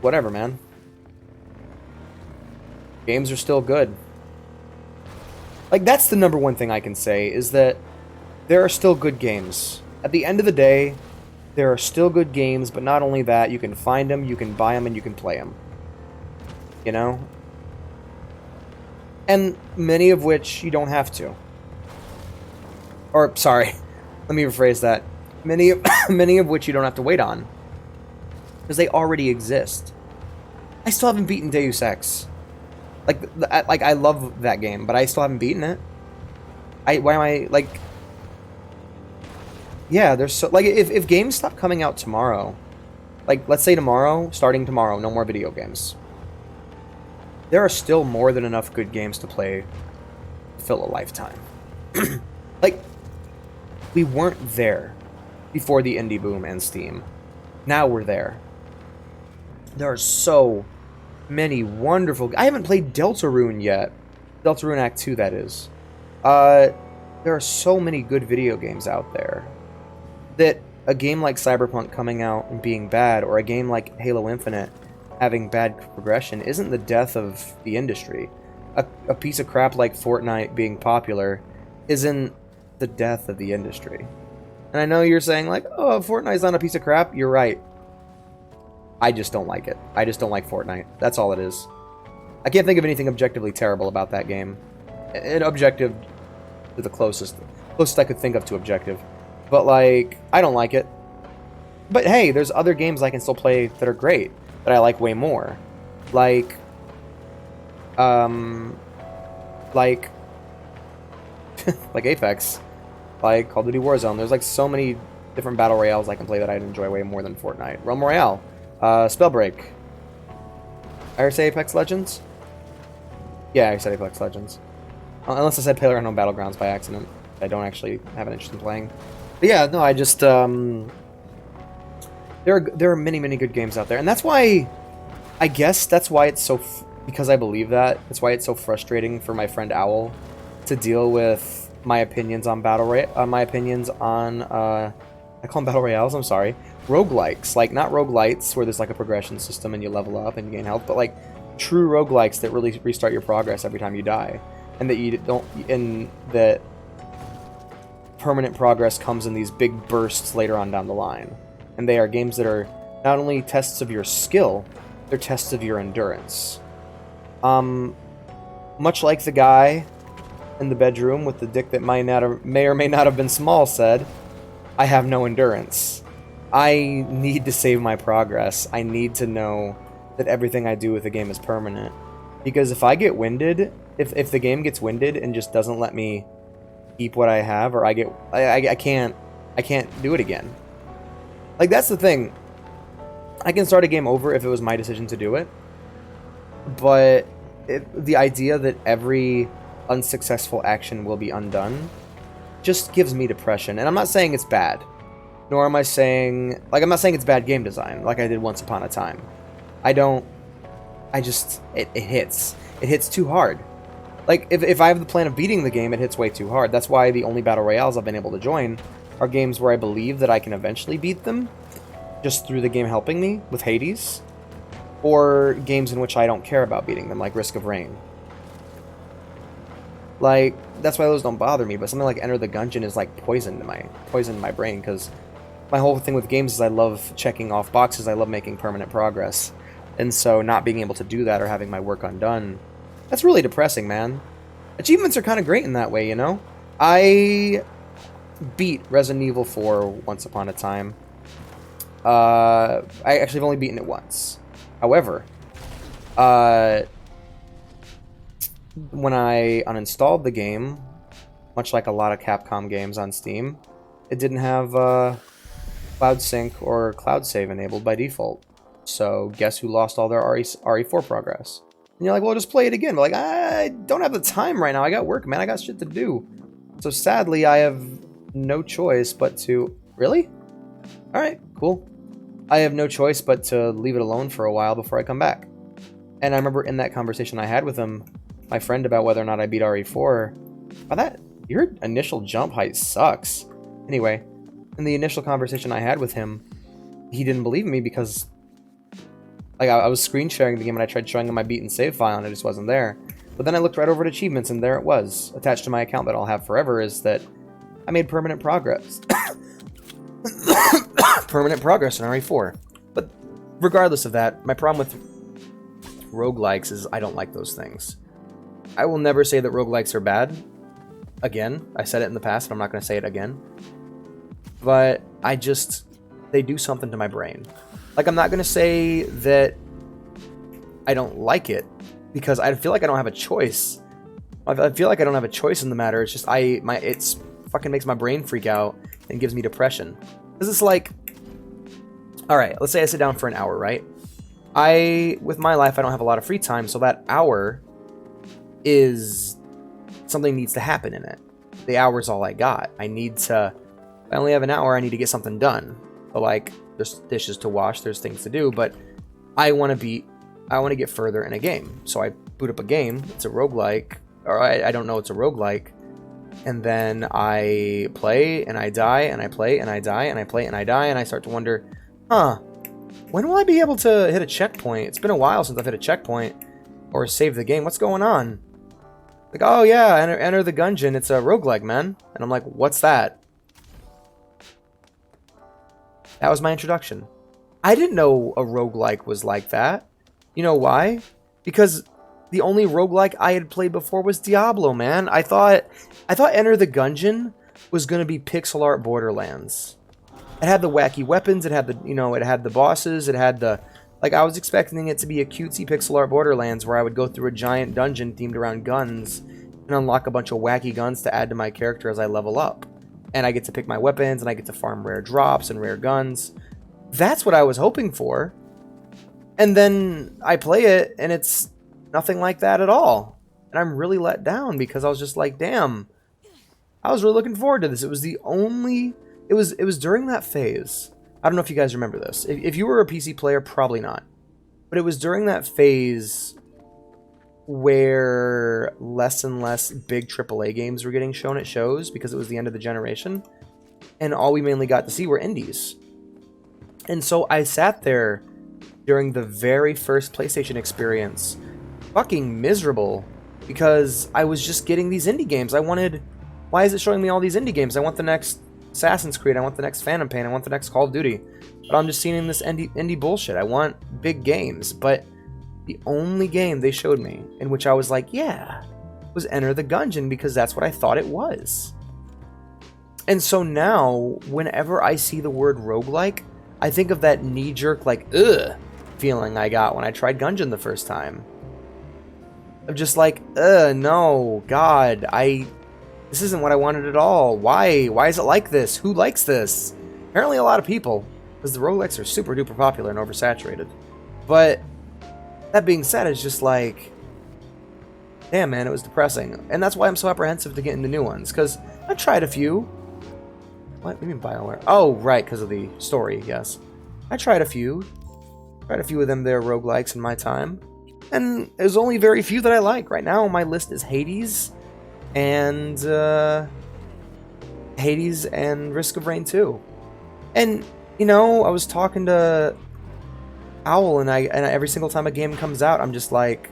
whatever, man. Games are still good. Like, that's the number one thing I can say, is that there are still good games. At the end of the day, there are still good games, but not only that, you can find them, you can buy them, and you can play them. You know? And many of which you don't have to. Or, sorry, let me rephrase that. Many of which you don't have to wait on. Because they already exist. I still haven't beaten Deus Ex. Like I love that game, but I still haven't beaten it. Why am I like? Yeah, there's so like if games stop coming out tomorrow, like let's say tomorrow, starting tomorrow, no more video games. There are still more than enough good games to play, to fill a lifetime. Like we weren't there before the indie boom and Steam. Now we're there. There are so many wonderful... I haven't played Deltarune yet. Deltarune Act 2, that is. There are so many good video games out there that a game like Cyberpunk coming out and being bad, or a game like Halo Infinite having bad progression, isn't the death of the industry. A piece of crap like Fortnite being popular isn't the death of the industry. And I know you're saying, like, oh, Fortnite's not a piece of crap. You're right. I just don't like it. I just don't like Fortnite. That's all it is. I can't think of anything objectively terrible about that game. An objective to the closest I could think of to objective. But, like, I don't like it. But, hey, there's other games I can still play that are great, that I like way more. Like, like Apex. Like Call of Duty Warzone. There's, like, so many different battle royales I can play that I'd enjoy way more than Fortnite. Realm Royale. Spellbreak. I ever say Apex Legends? Yeah, I said Apex Legends. Unless I said PlayerUnknown Battlegrounds by accident. I don't actually have an interest in playing. But yeah, no, I just, there are many, many good games out there. And that's why, I guess that's why it's so, because I believe that, that's why it's so frustrating for my friend Owl to deal with my opinions on I call them Battle Royales, I'm sorry. Roguelikes, like not roguelites where there's like a progression system and you level up and you gain health, but like true roguelikes that really restart your progress every time you die, and that you don't, and that permanent progress comes in these big bursts later on down the line. And they are games that are not only tests of your skill, they're tests of your endurance. Much like the guy in the bedroom with the dick that may or may not have been small said, I have no endurance. I need to save my progress. I need to know that everything I do with the game is permanent. Because if I get winded, if the game gets winded and just doesn't let me keep what I have, or I can't do it again. Like, that's the thing. I can start a game over if it was my decision to do it. But the idea that every unsuccessful action will be undone just gives me depression. And I'm not saying it's bad. Nor am I saying... Like, I'm not saying it's bad game design, like I did Once Upon a Time. It hits. It hits too hard. Like, if I have the plan of beating the game, it hits way too hard. That's why the only Battle Royales I've been able to join are games where I believe that I can eventually beat them, just through the game helping me, with Hades. Or games in which I don't care about beating them, like Risk of Rain. Like, that's why those don't bother me, but something like Enter the Gungeon is like poison in my brain, because my whole thing with games is I love checking off boxes, I love making permanent progress. And so not being able to do that or having my work undone, that's really depressing, man. Achievements are kind of great in that way, you know? I beat Resident Evil 4 once upon a time. I actually have only beaten it once. However, when I uninstalled the game, much like a lot of Capcom games on Steam, it didn't have Cloud Sync or Cloud Save enabled by default. So guess who lost all their RE4 progress? And you're like, well, just play it again. But like, I don't have the time right now. I got work, man. I got shit to do. So sadly, I have no choice but to... Really? Alright, cool. I have no choice but to leave it alone for a while before I come back. And I remember in that conversation I had with him, my friend, about whether or not I beat RE4, your initial jump height sucks. Anyway, in the initial conversation I had with him, he didn't believe me because like I was screen sharing the game and I tried showing him my beat and save file and it just wasn't there. But then I looked right over at achievements and there it was. Attached to my account that I'll have forever is that I made permanent progress. Permanent progress in RE4. But regardless of that, my problem with roguelikes is I don't like those things. I will never say that roguelikes are bad. Again, I said it in the past and I'm not going to say it again. But they do something to my brain. Like, I'm not going to say that I don't like it, because I feel like I don't have a choice. I feel like I don't have a choice in the matter. It's just, it's fucking makes my brain freak out and gives me depression. Because it's like, alright, let's say I sit down for an hour, right? With my life, I don't have a lot of free time, so that hour is... something needs to happen in it. The hour's all I got. If I only have an hour, I need to get something done. So like, there's dishes to wash, there's things to do, but I want to get further in a game. So I boot up a game, it's a roguelike, or I don't know it's a roguelike, and then I play, and I die, and I play, and I die, and I play, and I die, and I start to wonder, when will I be able to hit a checkpoint? It's been a while since I've hit a checkpoint, or save the game. What's going on? Like, oh yeah, enter the gungeon, it's a roguelike, man. And I'm like, what's that? That was my introduction. I didn't know a roguelike was like that. You know why? Because the only roguelike I had played before was Diablo, man. I thought Enter the Gungeon was gonna be pixel art Borderlands. It had the wacky weapons, it had the bosses, it had the... Like, I was expecting it to be a cutesy pixel art Borderlands where I would go through a giant dungeon themed around guns and unlock a bunch of wacky guns to add to my character as I level up. And I get to pick my weapons, and I get to farm rare drops and rare guns. That's what I was hoping for. And then I play it, and it's nothing like that at all. And I'm really let down because I was just like, damn, I was really looking forward to this. It was during that phase. I don't know if you guys remember this. If you were a PC player, probably not. But it was during that phase where less and less big AAA games were getting shown at shows because it was the end of the generation. And all we mainly got to see were indies. And so I sat there during the very first PlayStation experience, fucking miserable, because I was just getting these indie games. Why is it showing me all these indie games? I want the next Assassin's Creed, I want the next Phantom Pain, I want the next Call of Duty. But I'm just seeing this indie bullshit. I want big games, but the only game they showed me in which I was like, yeah, was Enter the Gungeon, because that's what I thought it was. And so now, whenever I see the word roguelike, I think of that knee-jerk, like, ugh, feeling I got when I tried Gungeon the first time. I'm just like, no, God, this isn't what I wanted at all. Why? Why is it like this? Who likes this? Apparently a lot of people, because the roguelikes are super duper popular and oversaturated. But that being said, it's just like, damn, man, it was depressing. And that's why I'm so apprehensive to get into new ones, because I tried a few. What? You mean BioWare? Oh, right, because of the story, yes. I tried a few. Tried a few of them there roguelikes in my time. And there's only very few that I like. Right now, my list is Hades and Risk of Rain 2. And, you know, I was talking to Owl, and every single time a game comes out, I'm just like,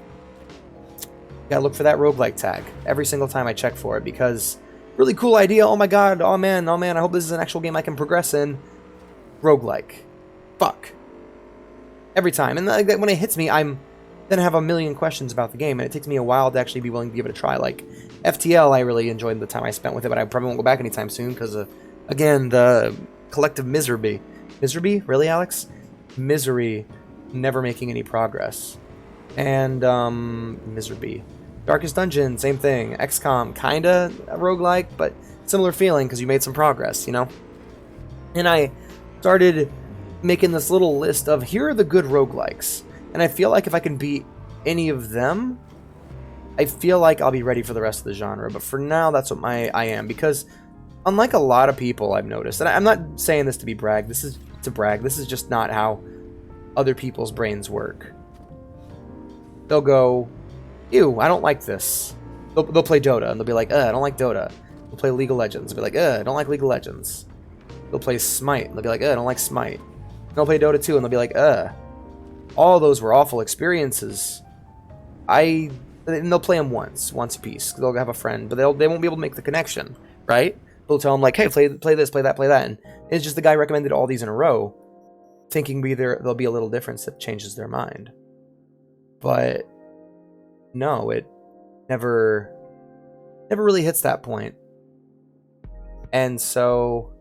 gotta look for that roguelike tag. Every single time I check for it, because really cool idea, oh my god, oh man, I hope this is an actual game I can progress in. Roguelike. Fuck. every time. And like, when it hits me, I'm then I have a million questions about the game, and it takes me a while to actually be willing to give it a try. Like FTL, I really enjoyed the time I spent with it, but I probably won't go back anytime soon because of, again, the collective misery. Misery? Really, Alex? Misery, never making any progress. And misery. Darkest Dungeon, same thing. XCOM, kinda a roguelike, but similar feeling because you made some progress, you know? And I started making this little list of here are the good roguelikes. And I feel like if I can beat any of them, I feel like I'll be ready for the rest of the genre. But for now, that's what I am. Because unlike a lot of people I've noticed, and I'm not saying this to be brag, this is to brag, this is just not how other people's brains work. They'll go, ew, I don't like this. They'll play Dota, and they'll be like, I don't like Dota. They'll play League of Legends, they'll be like, I don't like League of Legends. They'll play Smite, and they'll be like, I don't like Smite. And they'll play Dota 2, and they'll be like, all those were awful experiences. And they'll play them once a piece. They'll have a friend, but they won't be able to make the connection, right? They'll tell them like, hey, play this, play that, and it's just the guy recommended all these in a row, thinking there'll be a little difference that changes their mind. But no, it never really hits that point. And so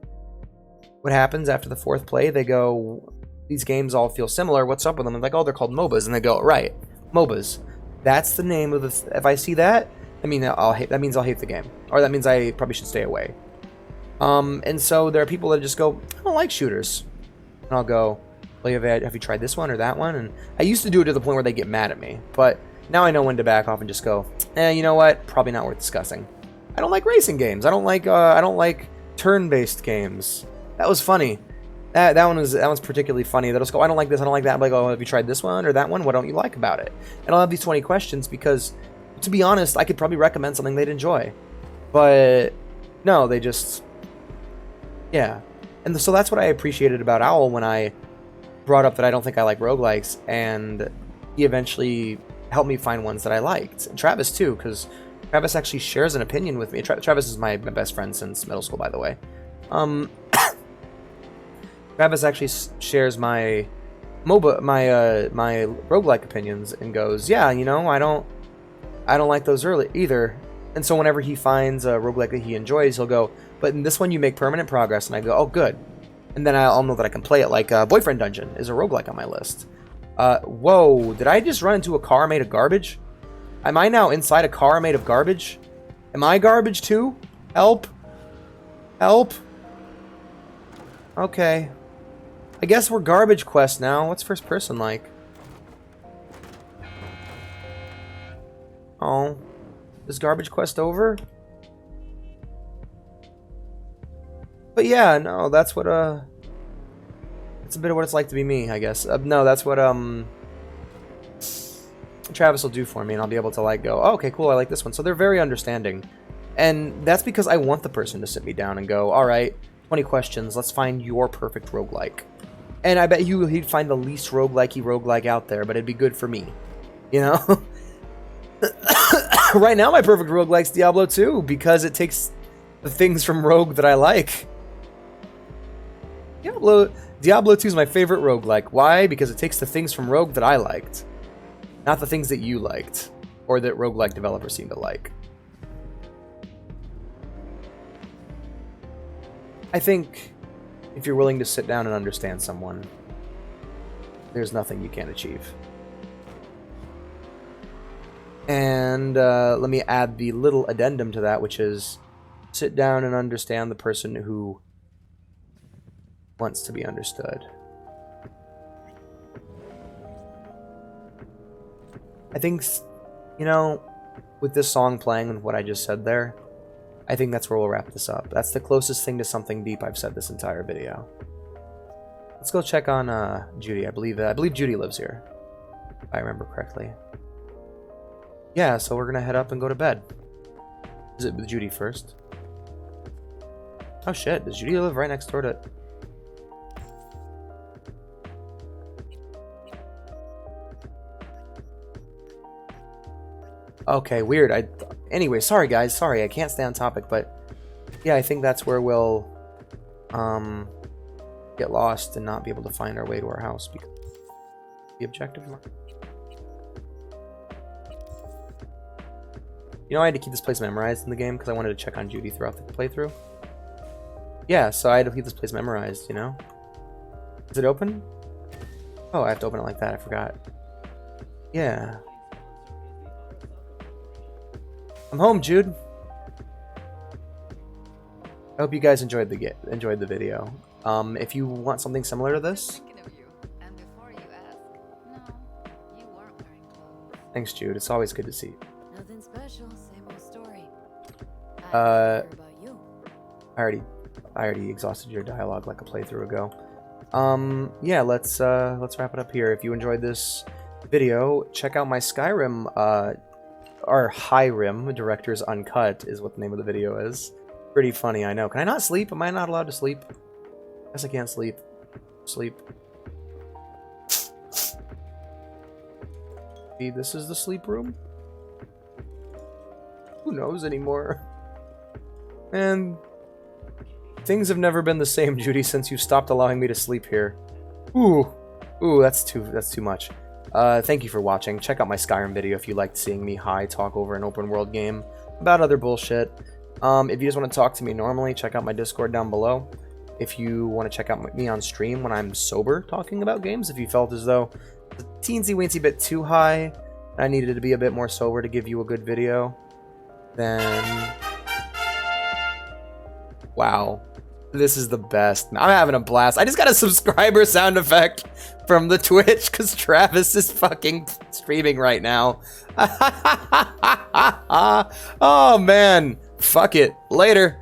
what happens after the fourth play? They go, these games all feel similar. What's up with them? And like, oh, they're called MOBAs. And they go, right, MOBAs. That's the name of the. If I see that, I mean, that means I'll hate the game, or that means I probably should stay away. And so there are people that just go, I don't like shooters, and I'll go, well, have you tried this one or that one? And I used to do it to the point where they get mad at me, but now I know when to back off and just go, you know what? Probably not worth discussing. I don't like racing games. I don't like turn-based games. That was funny. That one's particularly funny. They'll just go, I don't like this, I don't like that. I'm like, oh, have you tried this one or that one? What don't you like about it? And I'll have these 20 questions because, to be honest, I could probably recommend something they'd enjoy. But no, they just, yeah. And so that's what I appreciated about Owl when I brought up that I don't think I like roguelikes, and he eventually helped me find ones that I liked. And Travis too, because Travis actually shares an opinion with me. Travis is my best friend since middle school, by the way. Travis actually shares my roguelike opinions and goes, yeah, you know, I don't like those early either. And so whenever he finds a roguelike that he enjoys, he'll go, but in this one you make permanent progress. And I go, oh, good. And then I'll know that I can play it. Like Boyfriend Dungeon is a roguelike on my list. Whoa, did I just run into a car made of garbage? Am I now inside a car made of garbage? Am I garbage too? Help. Help. Okay. I guess we're Garbage Quest now. What's first person like? Oh. Is Garbage Quest over? But yeah, no, that's what, it's a bit of what it's like to be me, I guess. No, that's what, Travis will do for me, and I'll be able to, like, go, oh, okay, cool, I like this one. So they're very understanding. And that's because I want the person to sit me down and go, alright, 20 questions, let's find your perfect roguelike. And I bet he'd find the least roguelike out there, but it'd be good for me. You know? Right now, my perfect roguelike's Diablo 2, because it takes the things from Rogue that I like. Diablo 2 is my favorite roguelike. Why? Because it takes the things from Rogue that I liked. Not the things that you liked, or that roguelike developers seem to like. I think if you're willing to sit down and understand someone, there's nothing you can't achieve. And let me add the little addendum to that, which is sit down and understand the person who wants to be understood. I think, you know, with this song playing and what I just said there, I think that's where we'll wrap this up. That's the closest thing to something deep I've said this entire video. Let's go check on Judy. I believe Judy lives here, if I remember correctly. Yeah, so we're gonna head up and go to bed. Is it with Judy first? Oh shit, does Judy live right next door to... Okay, weird. Anyway, sorry guys, sorry, I can't stay on topic, but yeah, I think that's where we'll get lost and not be able to find our way to our house. The objective. You know, I had to keep this place memorized in the game because I wanted to check on Judy throughout the playthrough. Yeah, so I had to keep this place memorized, you know? Is it open? Oh, I have to open it like that, I forgot. Yeah. I'm home, Jude. I hope you guys enjoyed the video. If you want something similar to this... Thanks, Jude. It's always good to see you. Nothing special, same old story. Uh, What about you? I already exhausted your dialogue like a playthrough ago. Yeah, let's wrap it up here. If you enjoyed this video, check out my Skyrim, or Highrim Director's Uncut is what the name of the video is. Pretty funny, I know. Can I not sleep? Am I not allowed to sleep? Guess I can't sleep. Sleep. This is the sleep room? Who knows anymore? Man, things have never been the same, Judy, since you stopped allowing me to sleep here. Ooh, that's too much. Thank you for watching. Check out my Skyrim video if you liked seeing me talk over an open world game about other bullshit. If you just want to talk to me normally, check out my Discord down below. If you want to check out me on stream when I'm sober talking about games, if you felt as though the teensy weensy bit too high, I needed to be a bit more sober to give you a good video, then wow, this is the best. I'm having a blast. I just got a subscriber sound effect from the Twitch because Travis is fucking streaming right now. Oh man, fuck it, later.